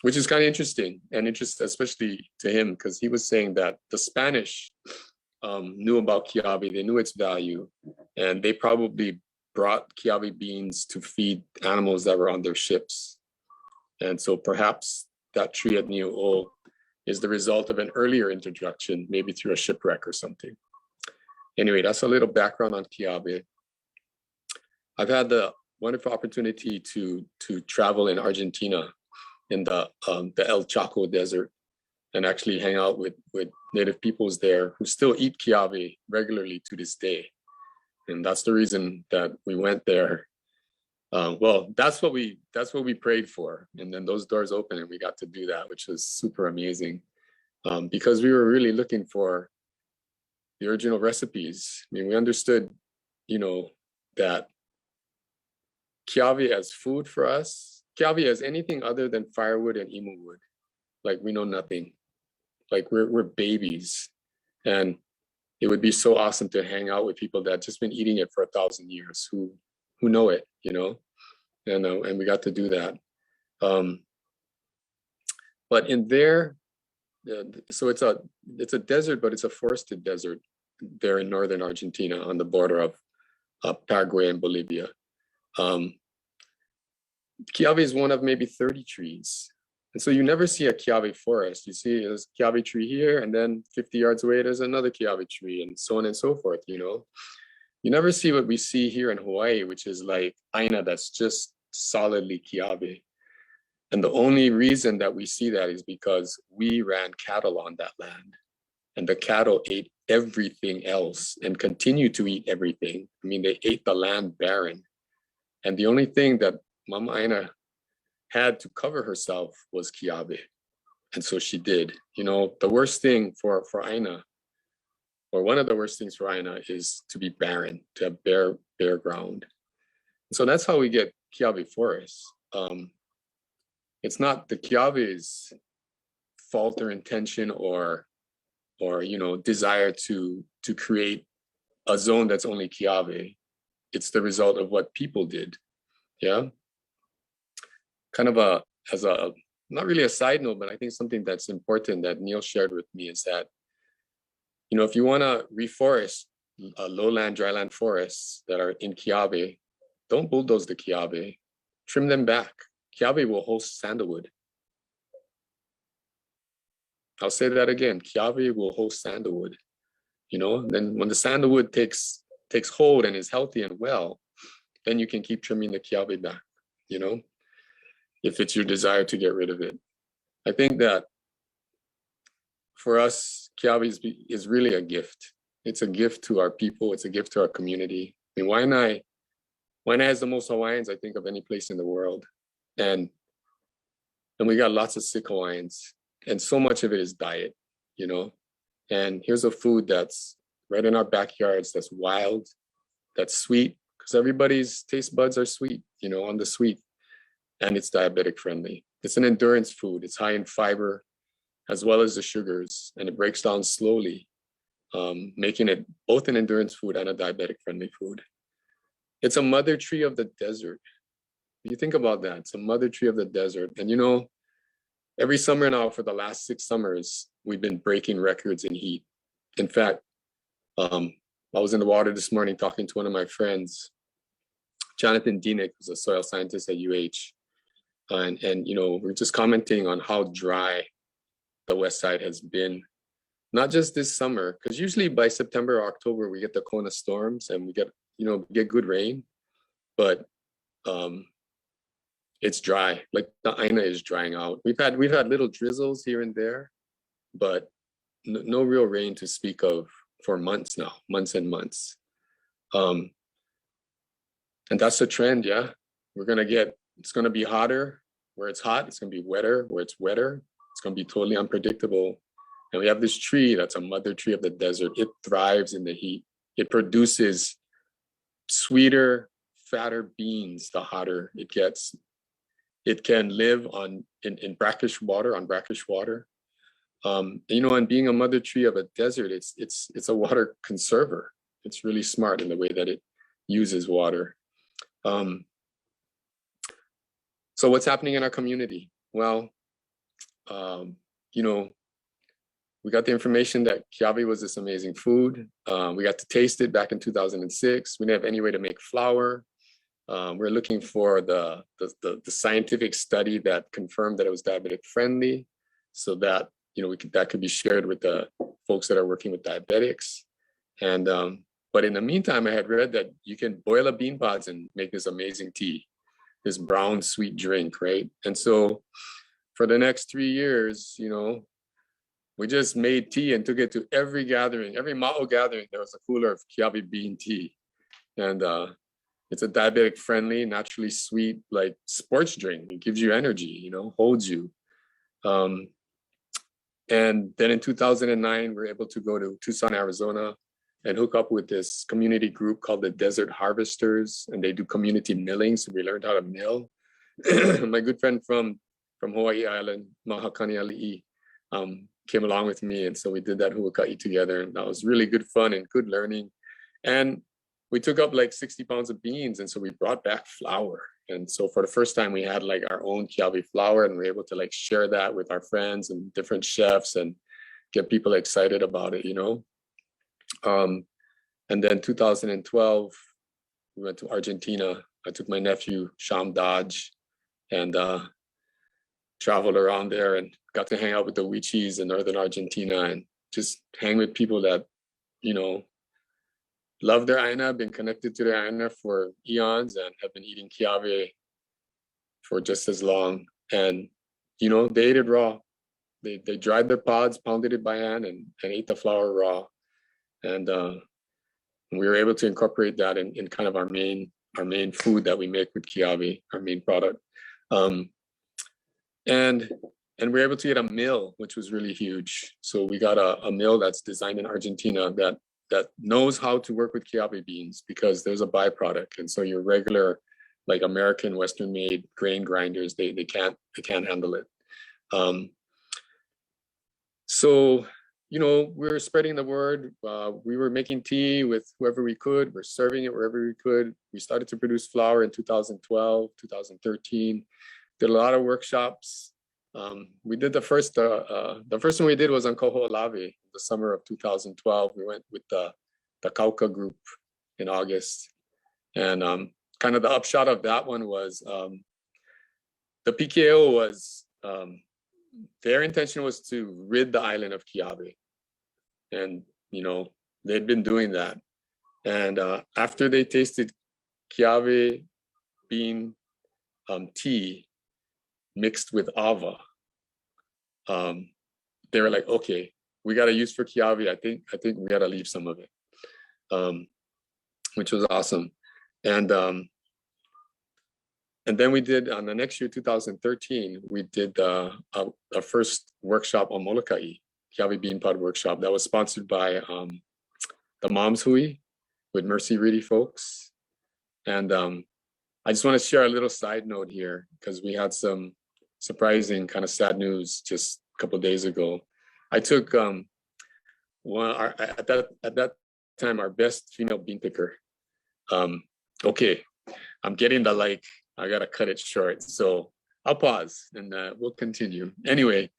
which is kind of interesting, and especially to him, because he was saying that the Spanish knew about Keawe, they knew its value, and they probably brought Keawe beans to feed animals that were on their ships. And so perhaps that tree at New O is the result of an earlier introduction, maybe through a shipwreck or something. Anyway, that's a little background on Keawe. I've had the wonderful opportunity to travel in Argentina in the El Chaco Desert and actually hang out with native peoples there who still eat Keawe regularly to this day. And that's the reason that we went there. Well, that's what we prayed for. And then those doors opened and we got to do that, which was super amazing, because we were really looking for the original recipes. I mean, we understood you know, that kiawe as food for us, kiawe as anything other than firewood and imu wood, like we know nothing. Like we're babies, and it would be so awesome to hang out with people that just been eating it for 1,000 years, who know it, you know, and we got to do that. But in there, so it's a desert, but it's a forested desert there in northern Argentina on the border of Paraguay and Bolivia. Kiawe is one of maybe 30 trees. And so you never see a kiawe forest. You see there's a kiawe tree here, and then 50 yards away, there's another kiawe tree, and so on and so forth, you know. You never see what we see here in Hawaii, which is like ʻāina that's just solidly kiawe. And the only reason that we see that is because we ran cattle on that land, and the cattle ate everything else and continue to eat everything. I mean, they ate the land barren. And the only thing that Mama ʻāina had to cover herself was kiawe. And so she did. You know, the worst thing for ʻāina, or one of the worst things for ʻāina, is to be barren, to have bare ground. And so that's how we get kiawe forests. It's not the kiawe's fault or intention or you know, desire to create a zone that's only kiawe. It's the result of what people did. Yeah. Kind of as a, not really a side note, but I think something that's important that Neil shared with me is that, you know, if you want to reforest lowland, dryland forests that are in kiawe, don't bulldoze the kiawe, trim them back. Kiawe will host sandalwood. I'll say that again, kiawe will host sandalwood. You know, then when the sandalwood takes hold and is healthy and well, then you can keep trimming the kiawe back, you know, if it's your desire to get rid of it. I think that for us, kiawe is really a gift. It's a gift to our people. It's a gift to our community. I mean, Waianae has the most Hawaiians, I think, of any place in the world. And we got lots of sick Hawaiians. And so much of it is diet, you know. And here's a food that's right in our backyards, that's wild, that's sweet, because everybody's taste buds are sweet, you know, on the sweet. And it's diabetic friendly. It's an endurance food. It's high in fiber, as well as the sugars, and it breaks down slowly, making it both an endurance food and a diabetic friendly food. It's a mother tree of the desert. You think about that, it's a mother tree of the desert. And you know, every summer now for the last 6 summers, we've been breaking records in heat. In fact, I was in the water this morning talking to one of my friends, Jonathan Dienick, who's a soil scientist at UH. And you know, we're just commenting on how dry the west side has been, not just this summer, because usually by September or October, we get the Kona storms and we get good rain, but it's dry. Like the ʻāina is drying out. We've had little drizzles here and there, but no real rain to speak of for months now, months and months. And that's the trend, yeah. It's gonna be hotter where it's hot. It's gonna be wetter where it's wetter. It's gonna be totally unpredictable. And we have this tree that's a mother tree of the desert. It thrives in the heat. It produces sweeter, fatter beans the hotter it gets. It can live in brackish water, on brackish water. You know, and being a mother tree of a desert, it's a water conserver. It's really smart in the way that it uses water. So what's happening in our community? Well, you know, we got the information that kiawe was this amazing food. We got to taste it back in 2006. We didn't have any way to make flour. We're looking for the scientific study that confirmed that it was diabetic friendly, so that, you know, that could be shared with the folks that are working with diabetics. And but in the meantime, I had read that you can boil a bean pods and make this amazing tea, this brown sweet drink, right? And so for the next 3 years, you know, we just made tea and took it to every gathering, every Ma'o gathering. There was a cooler of kiawe bean tea, and it's a diabetic friendly, naturally sweet, like sports drink. It gives you energy, you know, holds you. And then in 2009, we were able to go to Tucson, Arizona, and hook up with this community group called the Desert Harvesters, and they do community milling. So we learned how to mill. My good friend from Hawaii Island, Mahakani Ali'i, came along with me, and so we did that huaka'i together, and that was really good fun and good learning. And we took up like 60 pounds of beans, and so we brought back flour. And so for the first time, we had like our own kiawe flour, and we were able to like share that with our friends and different chefs and get people excited about it, you know. And then 2012, we went to Argentina. I took my nephew, Sham Dodge, and traveled around there and got to hang out with the Wichis in northern Argentina and just hang with people that, you know, love their ʻāina, been connected to their ʻāina for eons and have been eating kiawe for just as long. And, you know, they ate it raw. They dried their pods, pounded it by hand, and ate the flour raw. And we were able to incorporate that in kind of our main food that we make with kiawe, our main product. And we were able to get a mill, which was really huge. So we got a mill that's designed in Argentina that knows how to work with kiawe beans, because there's a byproduct. And so your regular, like American Western made grain grinders, they can't handle it. So, you know, we were spreading the word. We were making tea with whoever we could. We're serving it wherever we could. We started to produce flour in 2012, 2013. Did a lot of workshops. We did the first one we did was on Koho'olawe, the summer of 2012. We went with the Kauka group in August. And kind of the upshot of that one was the PKO was, their intention was to rid the island of kiawe. And, you know, they'd been doing that. And after they tasted kiawe bean tea mixed with ava, they were like, okay, we got to use for kiawe. I think we got to leave some of it, which was awesome. And then we did, on the next year, 2013, we did our first workshop on Molokai, kiawe bean pod workshop. That was sponsored by the Moms Hui with Mercy Reedy folks. And I just want to share a little side note here, because we had some surprising kind of sad news just a couple of days ago. I took at that time our best female bean picker. Okay, I'm getting the like, I gotta cut it short, so I'll pause and we'll continue. Anyway,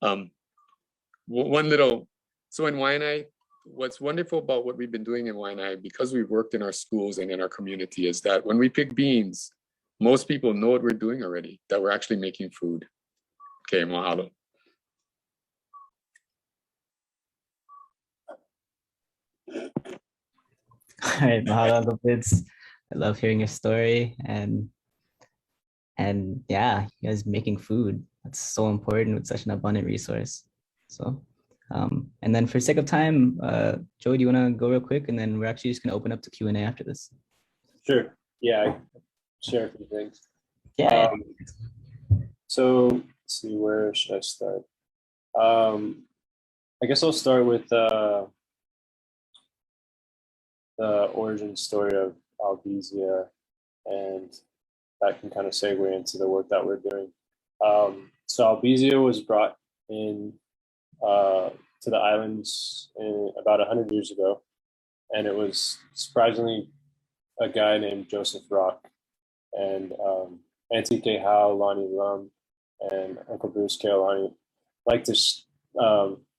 so in Waianae, what's wonderful about what we've been doing in Waianae, because we've worked in our schools and in our community, is that when we pick beans, most people know what we're doing already, that we're actually making food. Okay, mahalo. All right, mahalo, Albizia. I love hearing your story, and yeah, you guys making food. That's so important with such an abundant resource. So, and then for sake of time, Joe, do you want to go real quick, and then we're actually just gonna open up to Q&A after this. Sure. Yeah, I share a few things. Yeah. So let's see, where should I start? I guess I'll start with the origin story of Albizia, and that can kind of segue into the work that we're doing. So Albizia was brought in to the islands about 100 years ago, and it was surprisingly a guy named Joseph Rock, and Auntie Kay Howe, Lonnie Lum, and Uncle Bruce Carolani like to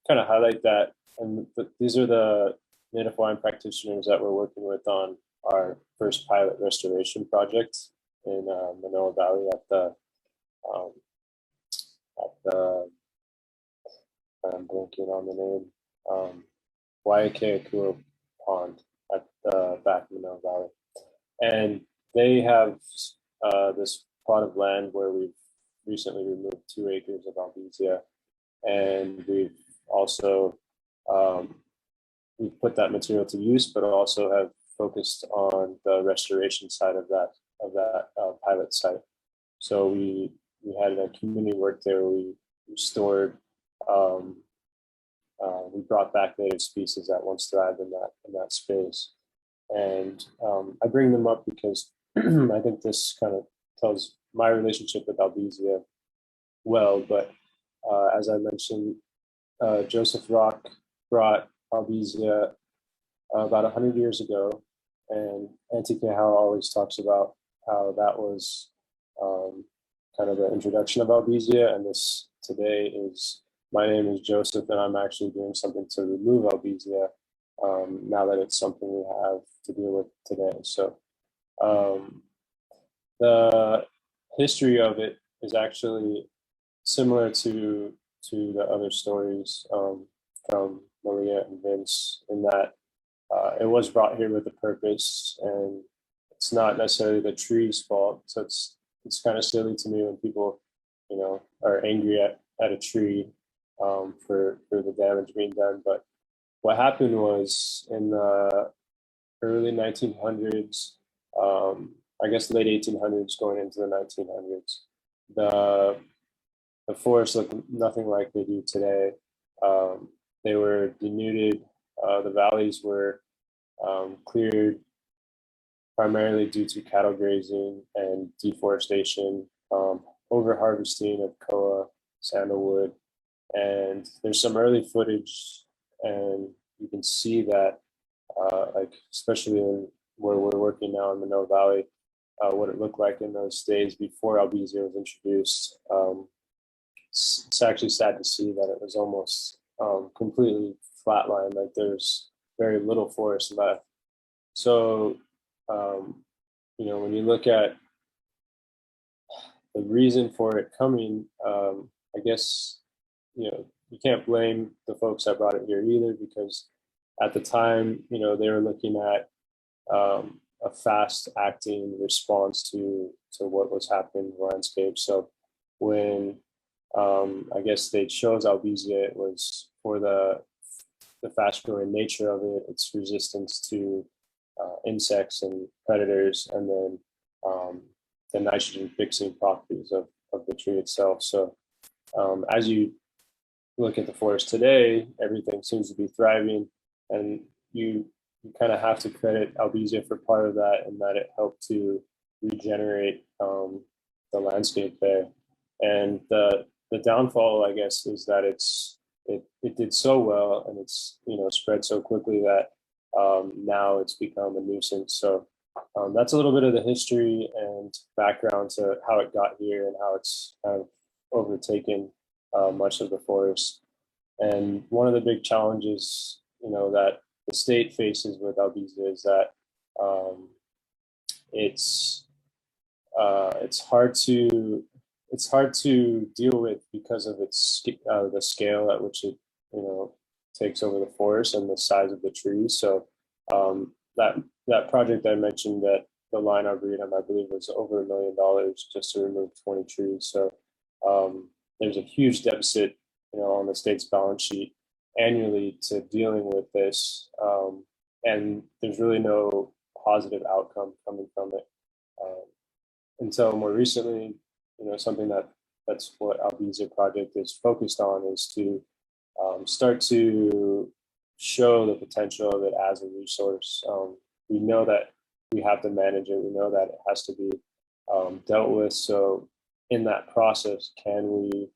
kind of highlight that. And these are the Native Hawaiian practitioners that we're working with on our first pilot restoration project in Manoa Valley at the I'm blanking on the name, Waiakea Pond at the back of Manoa Valley. And they have this plot of land where we've recently removed 2 acres of Albizia, and we've also we've put that material to use, but also have focused on the restoration side of that pilot site. So we had a community work there. We restored we brought back native species that once thrived in that space. And I bring them up because I think this kind of tells my relationship with Albizia well. But as I mentioned, Joseph Rock brought Albizia about 100 years ago, and Auntie Kehala always talks about how that was kind of the introduction of Albizia, and this today is, my name is Joseph, and I'm actually doing something to remove Albizia now that it's something we have to deal with today. So the history of it is actually similar to the other stories from Malia and Vince, in that it was brought here with a purpose, and it's not necessarily the tree's fault. So it's kind of silly to me when people, you know, are angry at a tree for the damage being done. But what happened was, in the early 1900s, I guess late 1800s going into the 1900s, the forests looked nothing like they do today. They were denuded. The valleys were cleared primarily due to cattle grazing and deforestation, over harvesting of koa, sandalwood. And there's some early footage, and you can see that, like especially in where we're working now in Manoa Valley, what it looked like in those days before Albizia was introduced. It's actually sad to see that it was almost completely flatlined, like there's very little forest left. So, you know, when you look at the reason for it coming, I guess, you know, you can't blame the folks that brought it here either, because at the time, you know, they were looking at a fast acting response to what was happening in the landscape. So when I guess they chose Albizia, it was for the fast growing nature of it, its resistance to insects and predators, and then the nitrogen fixing properties of the tree itself. So as you look at the forest today, everything seems to be thriving, and you kind of have to credit Albizia for part of that, and that it helped to regenerate the landscape there. And the downfall, I guess, is that it did so well, and it's, you know, spread so quickly that now it's become a nuisance. So that's a little bit of the history and background to how it got here and how it's kind of overtaken much of the forest. And one of the big challenges, you know, that the state faces with Albizia is that it's hard to deal with because of its the scale at which it, you know, takes over the forest and the size of the trees. So that project I mentioned, that the line arboretum, I believe, was over $1 million just to remove 20 trees. So there's a huge deficit, you know, on the state's balance sheet annually to dealing with this, and there's really no positive outcome coming from it until more recently. You know, something that's what Albizia Project is focused on, is to start to show the potential of it as a resource. We know that we have to manage it. We know that it has to be dealt with. So in that process, can we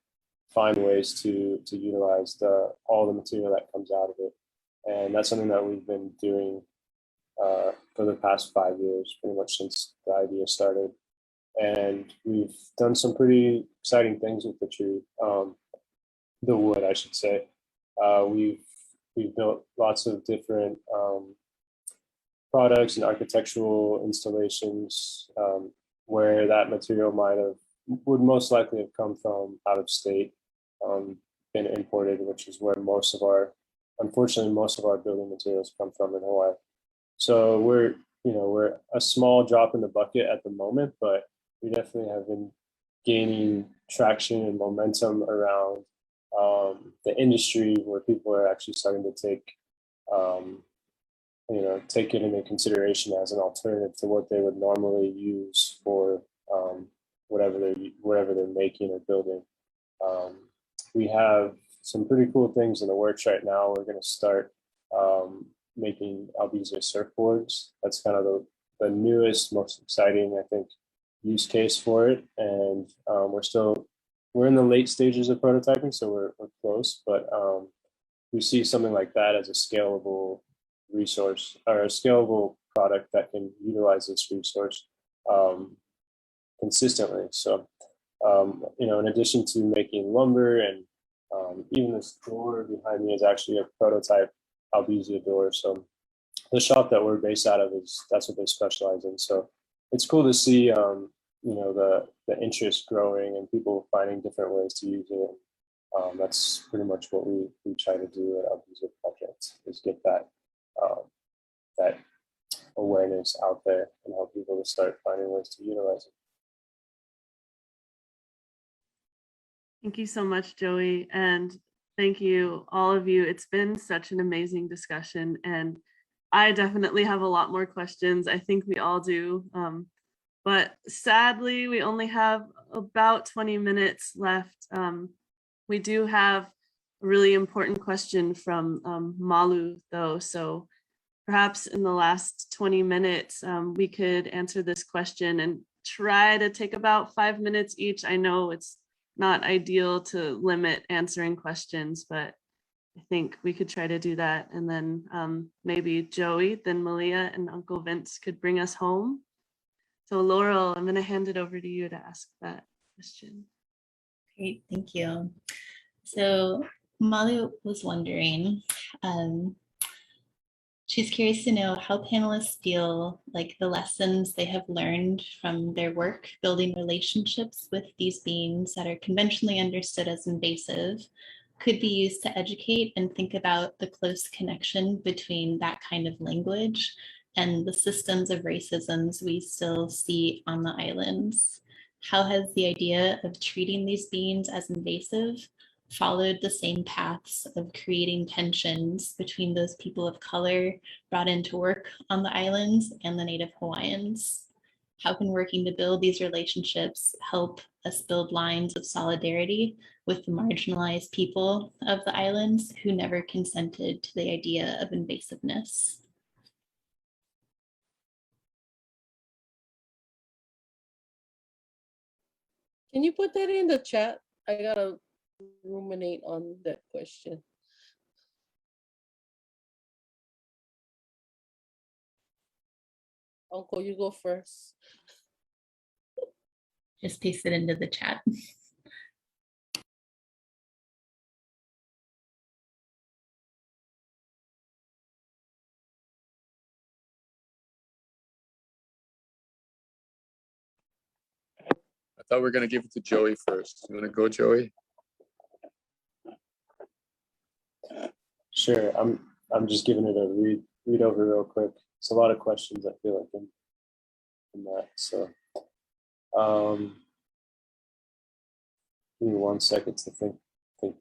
find ways to utilize all the material that comes out of it? And that's something that we've been doing for the past 5 years, pretty much since the idea started. And we've done some pretty exciting things with the tree, the wood, I should say. We've built lots of different products and architectural installations where that material would most likely have come from out of state, been imported, which is where unfortunately most of our building materials come from in Hawaii. So we're a small drop in the bucket at the moment, but we definitely have been gaining traction and momentum around the industry, where people are actually starting to take it into consideration as an alternative to what they would normally use for whatever they're making or building. We have some pretty cool things in the works right now. We're going to start making Albizia surfboards. That's kind of the newest, most exciting, I think, use case for it. And we're in the late stages of prototyping, so we're close, but we see something like that as a scalable resource or a scalable product that can utilize this resource consistently. So, in addition to making lumber and even this door behind me is actually a prototype Albizia door. So the shop that we're based out of that's what they specialize in. So it's cool to see, the interest growing and people finding different ways to use it. That's pretty much what we try to do at Albizia Project, is get that that awareness out there and help people to start finding ways to utilize it. Thank you so much, Joey. And thank you, all of you. It's been such an amazing discussion. And I definitely have a lot more questions. I think we all do. But sadly, we only have about 20 minutes left. We do have a really important question from Malu, though. So perhaps in the last 20 minutes, we could answer this question and try to take about 5 minutes each. I know it's not ideal to limit answering questions, but I think we could try to do that. And then maybe Joey, then Malia and Uncle Vince could bring us home. So Laurel, I'm gonna hand it over to you to ask that question. Great, thank you. So Malia was wondering, she's curious to know how panelists feel like the lessons they have learned from their work building relationships with these beings that are conventionally understood as invasive could be used to educate and think about the close connection between that kind of language and the systems of racisms we still see on the islands. How has the idea of treating these beings as invasive followed the same paths of creating tensions between those people of color brought into work on the islands and the Native Hawaiians? How can working to build these relationships help us build lines of solidarity with the marginalized people of the islands who never consented to the idea of invasiveness? Can you put that in the chat? I gotta ruminate on that question. Uncle, you go first. Just paste it into the chat. I thought we were gonna give it to Joey first. You wanna go, Joey? Sure, I'm just giving it a read over real quick. It's a lot of questions, I feel like, in that. So give me 1 second to think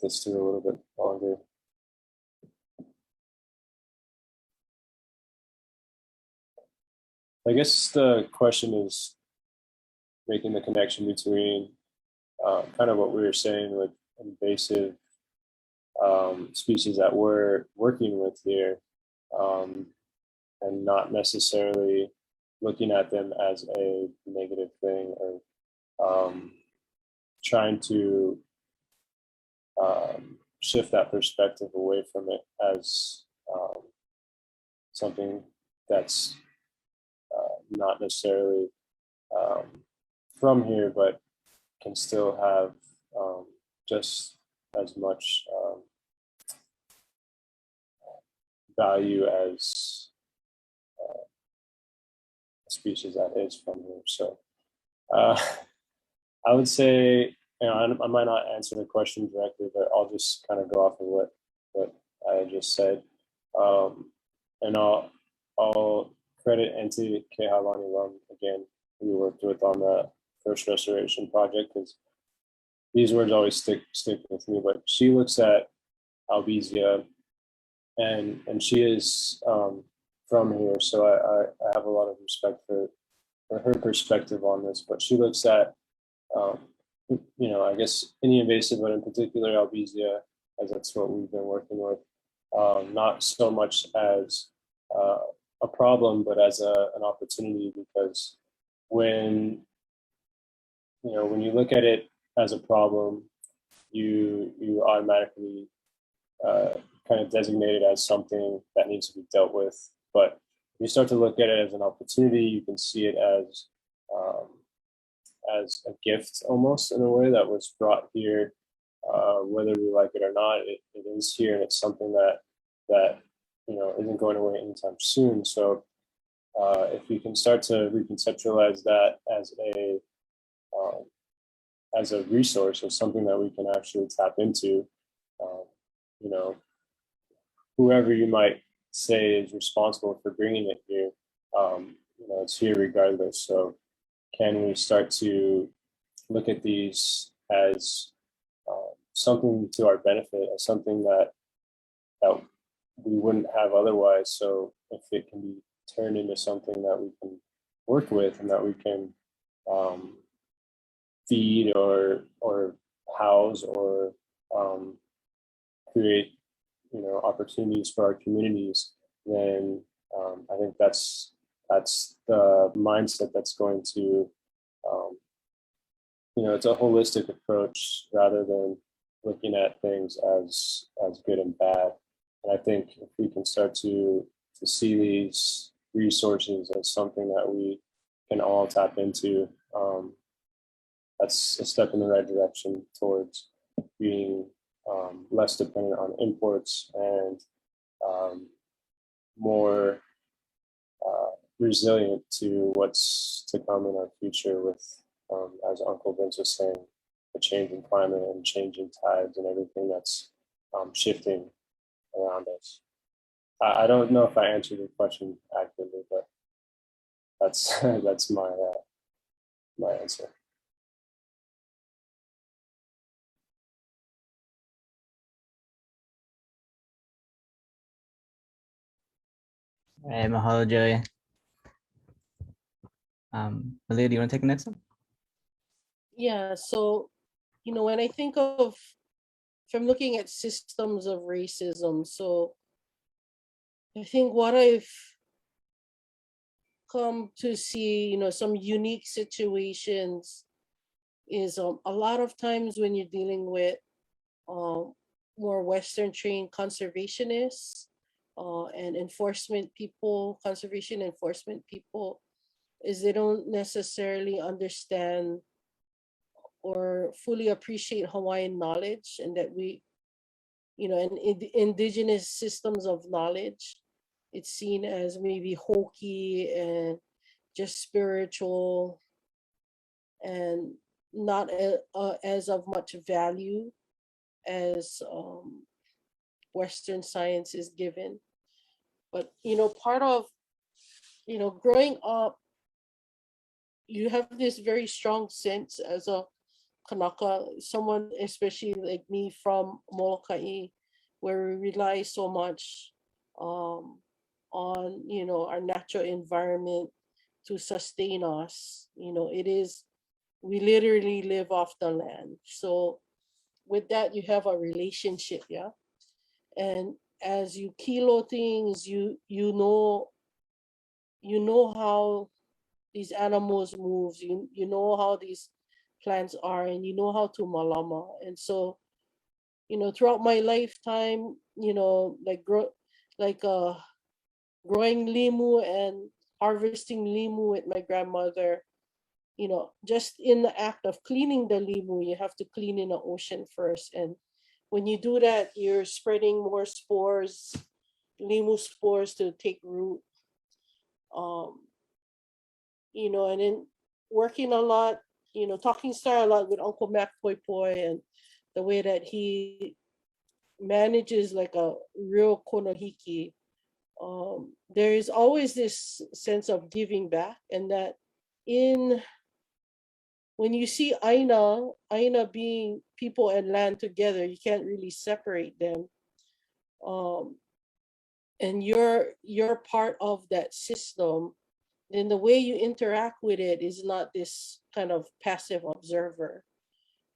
this through a little bit longer. I guess the question is making the connection between kind of what we were saying with invasive species that we're working with here, and not necessarily looking at them as a negative thing, or trying to shift that perspective away from it as something that's not necessarily from here, but can still have just as much value as a species that is from here. So I would say, I might not answer the question directly, but I'll just kind of go off of what I just said. And I'll credit Auntie Kehalani Lum again, who we worked with on the first restoration project, because these words always stick with me. But she looks at Albizia, and she is from here, so I have a lot of respect for her perspective on this. But she looks at I guess any invasive, but in particular Albizia, as that's what we've been working with. Not so much as a problem, but as an opportunity, because when you look at it as a problem, you automatically kind of designate it as something that needs to be dealt with. But you start to look at it as an opportunity, you can see it as a gift almost, in a way, that was brought here. Whether we like it or not, it is here, and it's something that isn't going away anytime soon. So if we can start to reconceptualize that as a resource, or something that we can actually tap into, whoever you might say is responsible for bringing it here, it's here regardless. So can we start to look at these as something to our benefit, as something that we wouldn't have otherwise? So if it can be turned into something that we can work with, and that we can feed or house, or create opportunities for our communities, then I think that's the mindset that's going to it's a holistic approach, rather than looking at things as good and bad. And I think if we can start to see these resources as something that we can all tap into, that's a step in the right direction towards being less dependent on imports, and more resilient to what's to come in our future with, as Uncle Vince was saying, the changing climate and changing tides and everything that's shifting around us. I don't know if I answered your question accurately, but that's that's my answer. All right, mahalo, Joey. Malia, do you want to take the next one? Yeah, so, when I think of, if I'm looking at systems of racism, so I think what I've come to see, some unique situations is a lot of times when you're dealing with more Western trained conservationists and enforcement people, conservation enforcement people, is they don't necessarily understand or fully appreciate Hawaiian knowledge, and that we, and indigenous systems of knowledge, it's seen as maybe hokey and just spiritual, and not as of much value as Western science is given. But, part of, growing up, you have this very strong sense as a Kanaka, someone especially like me from Molokai, where we rely so much on, our natural environment to sustain us. We literally live off the land. So with that, you have a relationship, yeah? And as you kilo things, you know how these animals move, you know how these plants are, and you know how to mālama. And so, throughout my lifetime, growing limu and harvesting limu with my grandmother, just in the act of cleaning the limu, you have to clean in the ocean first. And when you do that, you're spreading more spores, limu spores, to take root. And then working a lot, talking star a lot with Uncle Mac Poi Poi, and the way that he manages like a real konohiki. There is always this sense of giving back, and that when you see ʻāina being people and land together, you can't really separate them. And you're part of that system, then the way you interact with it is not this kind of passive observer.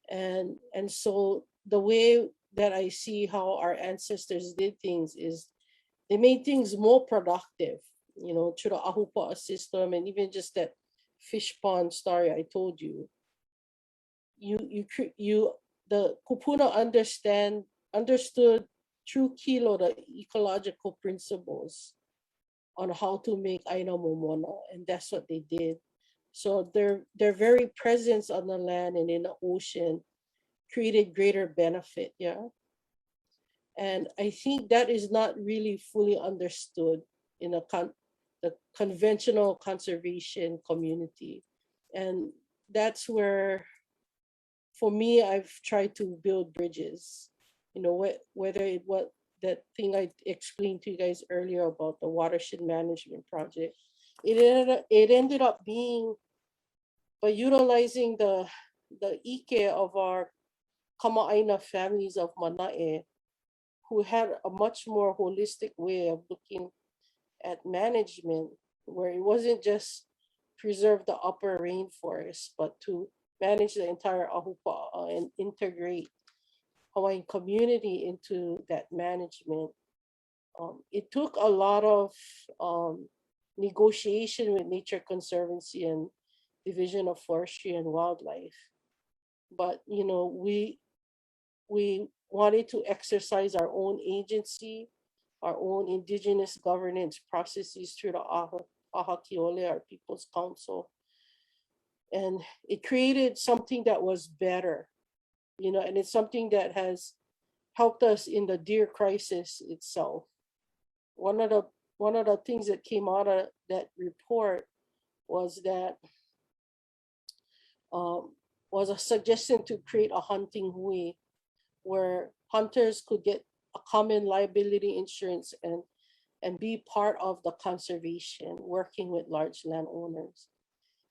And so the way that I see how our ancestors did things is they made things more productive, you know, through the ahupa'a system, and even just that fish pond story I told you. The kupuna understood through kilo the ecological principles on how to make ʻāina Momona, and that's what they did. So their very presence on the land and in the ocean created greater benefit, yeah. And I think that is not really fully understood in the conventional conservation community. And that's where, for me, I've tried to build bridges. You know, whether it was that thing I explained to you guys earlier about the watershed management project, it ended up being by utilizing the ike of our kama'aina families of Manae, who had a much more holistic way of looking at management, where it wasn't just preserve the upper rainforest, but to manage the entire ahupa'a and integrate Hawaiian community into that management. It took a lot of negotiation with Nature Conservancy and Division of Forestry and Wildlife. But, you know, we wanted to exercise our own agency, our own indigenous governance processes through the Ahakiole, our People's Council. And it created something that was better, you know, and it's something that has helped us in the deer crisis itself. One of the things that came out of that report was that was a suggestion to create a hunting hui, where hunters could get a common liability insurance and be part of the conservation, working with large landowners.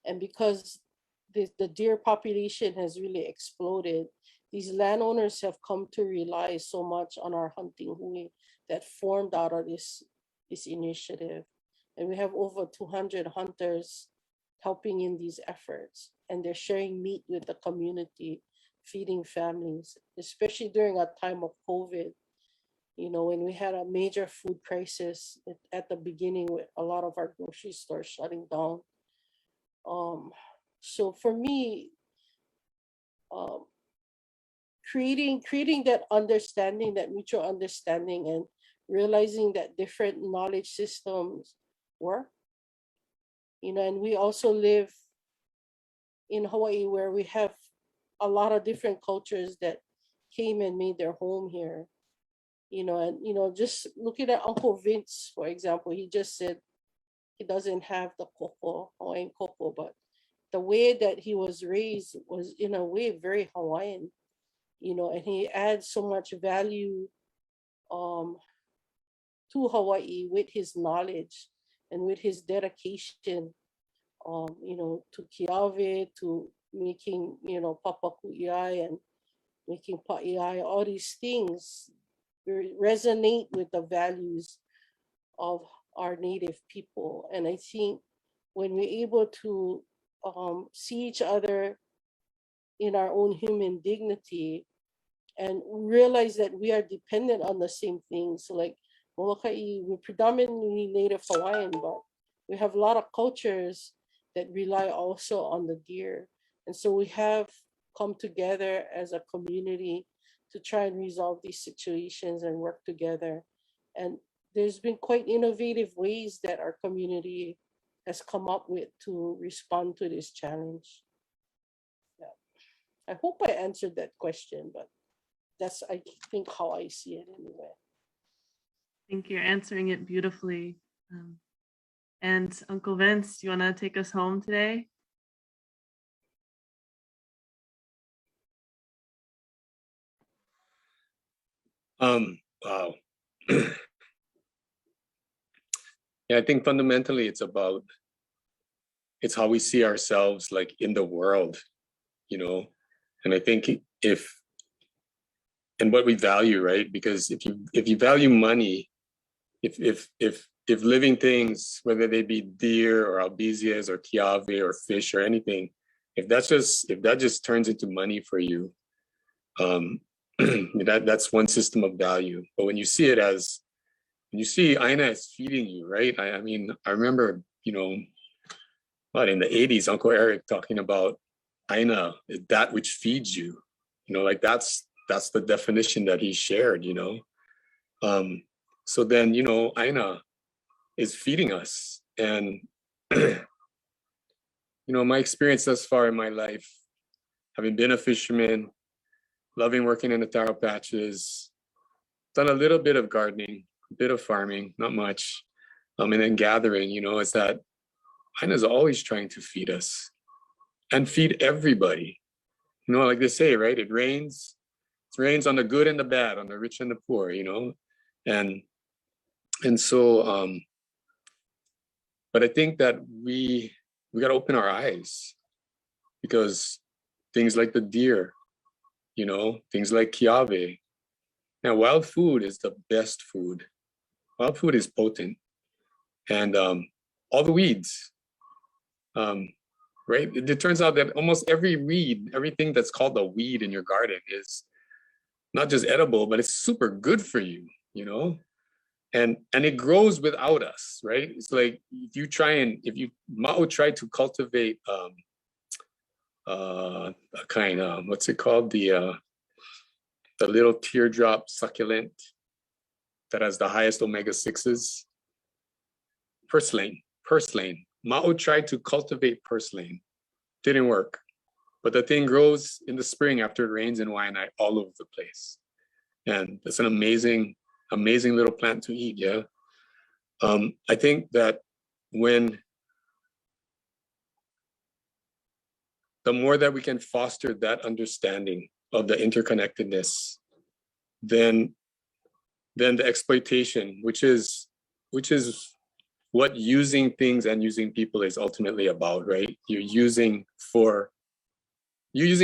And because the deer population has really exploded, these landowners have come to rely so much on our hunting hui that formed out of this initiative. And we have over 200 hunters helping in these efforts, and they're sharing meat with the community, feeding families, especially during a time of COVID, you know, when we had a major food crisis at the beginning with a lot of our grocery stores shutting down. So for me, creating that understanding, that mutual understanding, and realizing that different knowledge systems work, you know, and we also live in Hawaii where we have a lot of different cultures that came and made their home here, you know, and, you know, just looking at Uncle Vince, for example, he just said he doesn't have the koko, Hawaiian koko, but the way that he was raised was in a way very Hawaiian, you know, and he adds so much value to Hawaii with his knowledge and with his dedication, you know, to kiawe, to making, you know, papaku'iai and making pa'iai, all these things resonate with the values of our Native people. And I think when we're able to see each other in our own human dignity and realize that we are dependent on the same things. So like Molokai, we're predominantly Native Hawaiian, but we have a lot of cultures that rely also on the deer. And so we have come together as a community to try and resolve these situations and work together. And there's been quite innovative ways that our community has come up with to respond to this challenge. Yeah. I hope I answered that question, but that's, I think, how I see it anyway. I think you're answering it beautifully. And Uncle Vince, do you want to take us home today? Wow. Yeah, I think fundamentally it's how we see ourselves like in the world, you know. And I think and what we value, right? Because if you value money, if living things, whether they be deer or albizias or kiawe or fish or anything, if that just turns into money for you, that's one system of value. But when you see it as, when you see ʻāina is feeding you, right? I mean, I remember, you know, but in the 80s, Uncle Eric talking about ʻāina, that which feeds you, you know, like that's the definition that he shared, you know. So then, you know, ʻāina is feeding us. And, you know, my experience thus far in my life, having been a fisherman, loving working in the taro patches, done a little bit of gardening, a bit of farming, not much, and then gathering, you know, is that ʻāina is always trying to feed us and feed everybody. You know, like they say, right? It rains on the good and the bad, on the rich and the poor, you know? And so, but I think that we got to open our eyes, because things like the deer, you know, things like kiawe. Now, wild food is the best food. Wild food is potent. And all the weeds, right? It turns out that almost every weed, everything that's called a weed in your garden is not just edible, but it's super good for you, you know? And it grows without us, right? It's like if you Ma'o try to cultivate a kind of, what's it called? The little teardrop succulent that has the highest omega-6s. Purslane. Ma'o tried to cultivate purslane. Didn't work. But the thing grows in the spring after it rains in Waianae all over the place. And it's an amazing little plant to eat, yeah? I think that the more that we can foster that understanding of the interconnectedness, then the exploitation, which is what using things and using people is ultimately about, right? You're using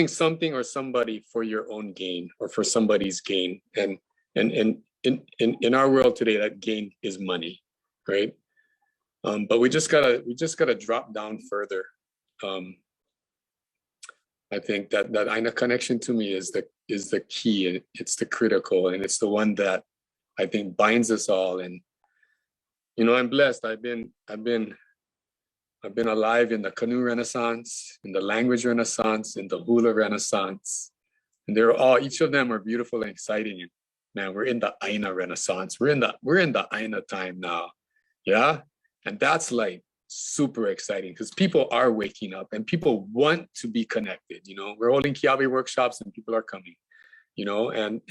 something or somebody for your own gain or for somebody's gain. And in our world today, that gain is money, right? But we just gotta drop down further. I think that ʻāina connection to me is the key, and it's the critical, and it's the one that I think binds us all. And you know, I'm blessed. I've been alive in the canoe renaissance, in the language renaissance, in the hula renaissance, and each of them are beautiful and exciting. And man, we're in the ʻāina renaissance. We're in the ʻāina time now, yeah. And that's like super exciting, because people are waking up and people want to be connected. You know, we're holding kiawe workshops and people are coming. You know, and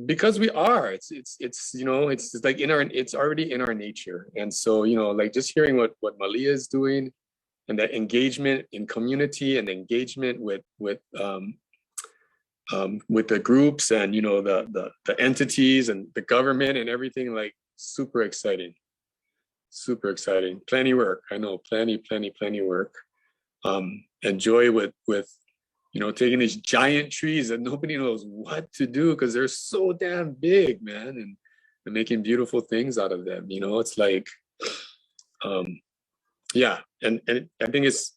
because we are, it's you know, it's like it's already in our nature. And so, you know, like just hearing what Malia is doing, and that engagement in community and engagement with the groups and, you know, the entities and the government and everything, like super exciting. Plenty work. I know, plenty work. And joy with you know, taking these giant trees that nobody knows what to do because they're so damn big, man, and making beautiful things out of them. You know, it's like, yeah, and I think it's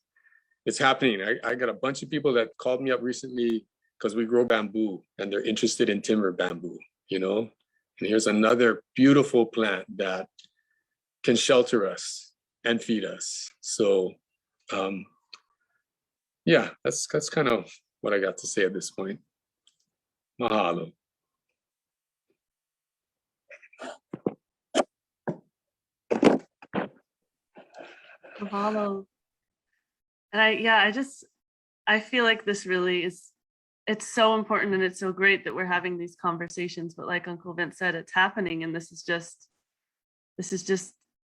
happening. I got a bunch of people that called me up recently because we grow bamboo and they're interested in timber bamboo, you know, and here's another beautiful plant that can shelter us and feed us. So, yeah, that's kind of what I got to say at this point. Mahalo. Mahalo. And I feel like this really it's so important, and it's so great that we're having these conversations, but like Uncle Vince said, it's happening, and this is just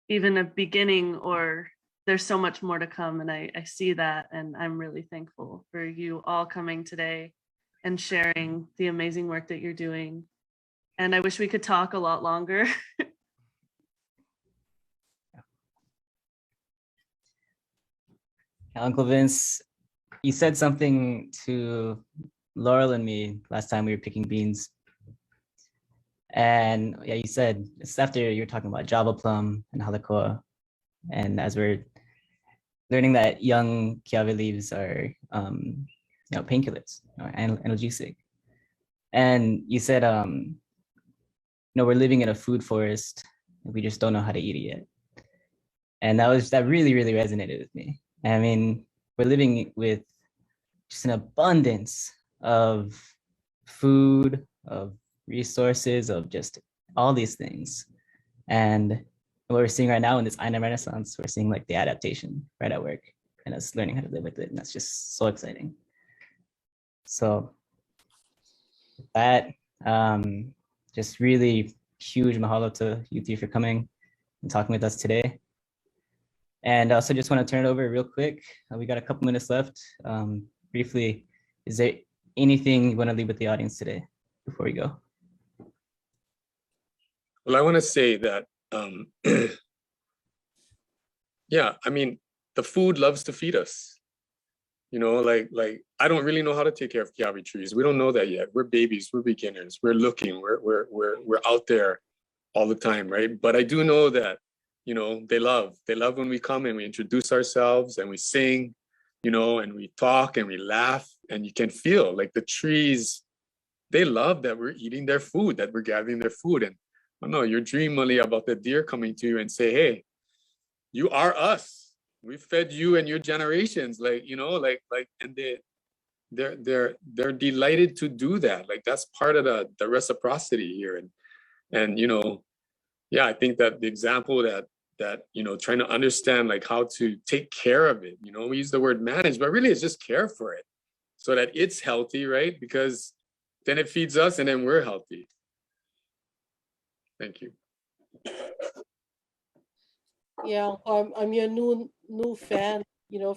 even a beginning, or there's so much more to come. And I see that, and I'm really thankful for you all coming today and sharing the amazing work that you're doing. And I wish we could talk a lot longer. Uncle Vince, you said something to Laurel and me last time we were picking beans. And yeah, you said it's after you were talking about Java plum and halakoa. And as we're learning that young kiawe leaves are painkillers, analgesic. And you said, we're living in a food forest. We just don't know how to eat it yet. And that really, really resonated with me. I mean, we're living with just an abundance of food, of resources, of just all these things. And what we're seeing right now in this ʻāina renaissance, we're seeing like the adaptation right at work and us learning how to live with it. And that's just so exciting. So that, just really huge mahalo to you three for coming and talking with us today. And I also just want to turn it over real quick. We got a couple minutes left. Briefly, is there anything you want to leave with the audience today before we go? Well, I want to say that, yeah, I mean, the food loves to feed us. Like I don't really know how to take care of kiawe trees. We don't know that yet. We're babies. We're beginners. We're looking. We're out there all the time, right? But I do know that, they love when we come and we introduce ourselves and we sing, and we talk and we laugh, and you can feel like the trees, they love that we're eating their food, that we're gathering their food. And I don't know, your dream, Malia, about the deer coming to you and say, hey, you are us. We fed you and your generations, and they're delighted to do that. Like that's part of the reciprocity here. And yeah, I think that the example that trying to understand like how to take care of it, we use the word manage, but really it's just care for it so that it's healthy, right? Because then it feeds us and then we're healthy. Thank you. Yeah, I'm your new fan.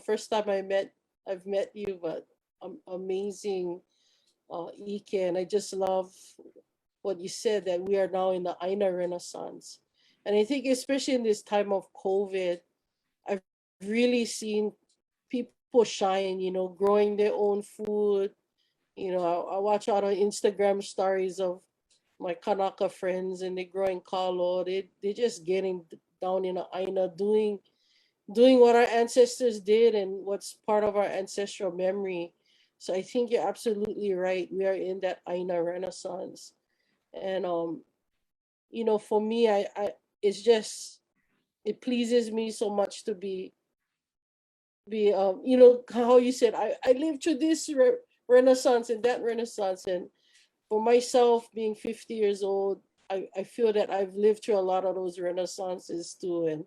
First time I've met you, but amazing, Ike, and I just love what you said that we are now in the ʻāina renaissance, and I think especially in this time of COVID, I've really seen people shine. Growing their own food. I watch out on Instagram stories of my Kanaka friends, and they're growing kalo. They're just getting down in the ʻāina, doing what our ancestors did and what's part of our ancestral memory. So I think you're absolutely right. We are in that ʻāina renaissance. And for me, it pleases me so much to be how you said, I lived through this renaissance and that renaissance. And for myself, being 50 years old, I feel that I've lived through a lot of those renaissances too. And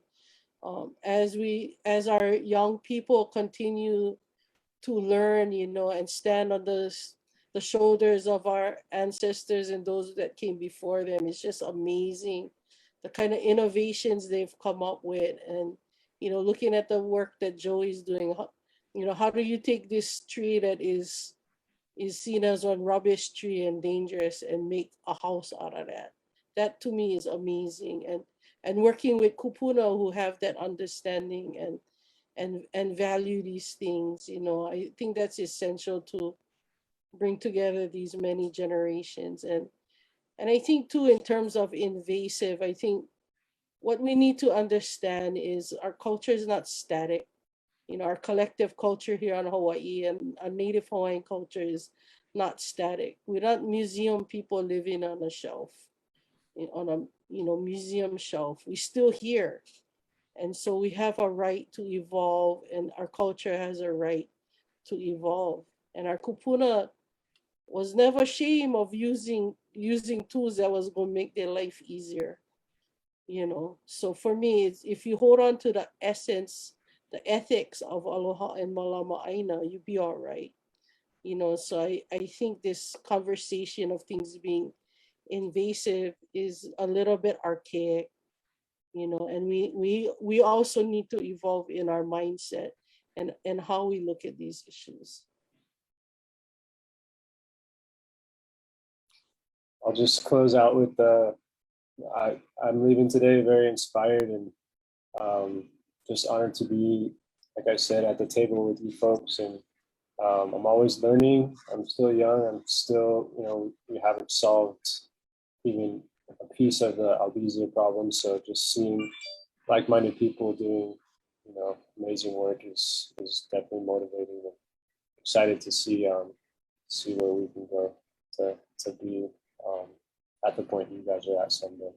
as our young people continue to learn, and stand on the shoulders of our ancestors and those that came before them, it's just amazing the kind of innovations they've come up with. And looking at the work that Joey's doing, how do you take this tree that is seen as a rubbish tree and dangerous and make a house out of that? That to me is amazing. And working with kupuna who have that understanding and value these things, I think that's essential to bring together these many generations. And I think too, in terms of invasive, I think what we need to understand is our culture is not static. Our collective culture here on Hawaii and our Native Hawaiian culture is not static. We're not museum people living on a shelf, on a museum shelf. We're still here. And so we have a right to evolve, and our culture has a right to evolve. And our kupuna was never ashamed of using tools that was going to make their life easier. So for me, it's, if you hold on to the essence, the ethics of aloha and malama ʻāina, you'll be all right. So I think this conversation of things being invasive is a little bit archaic, and we also need to evolve in our mindset and how we look at these issues. I'll just close out with I'm leaving today very inspired and just honored to be, like I said, at the table with you folks. And I'm always learning. I'm still young. I'm still, we haven't solved even a piece of the Albizia problem. So just seeing like-minded people doing, amazing work is definitely motivating and excited to see where we can go to be at the point you guys are at someday.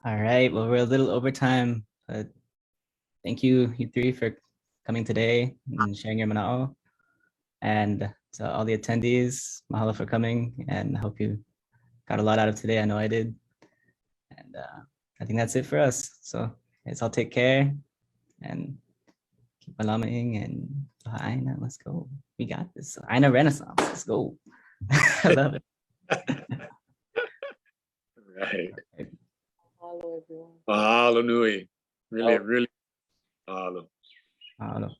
All right, well, we're a little over time, but thank you, you three, for coming today and sharing your mana'o. And to all the attendees, mahalo for coming, and I hope you got a lot out of today. I know I did. And I think that's it for us. So let's all take care and keep malamaing and ʻāina. Let's go. We got this. ʻāina Renaissance. Let's go. I love it. Right. Mahalo, everyone. Mahalo nui. Really, really mahalo. Mahalo.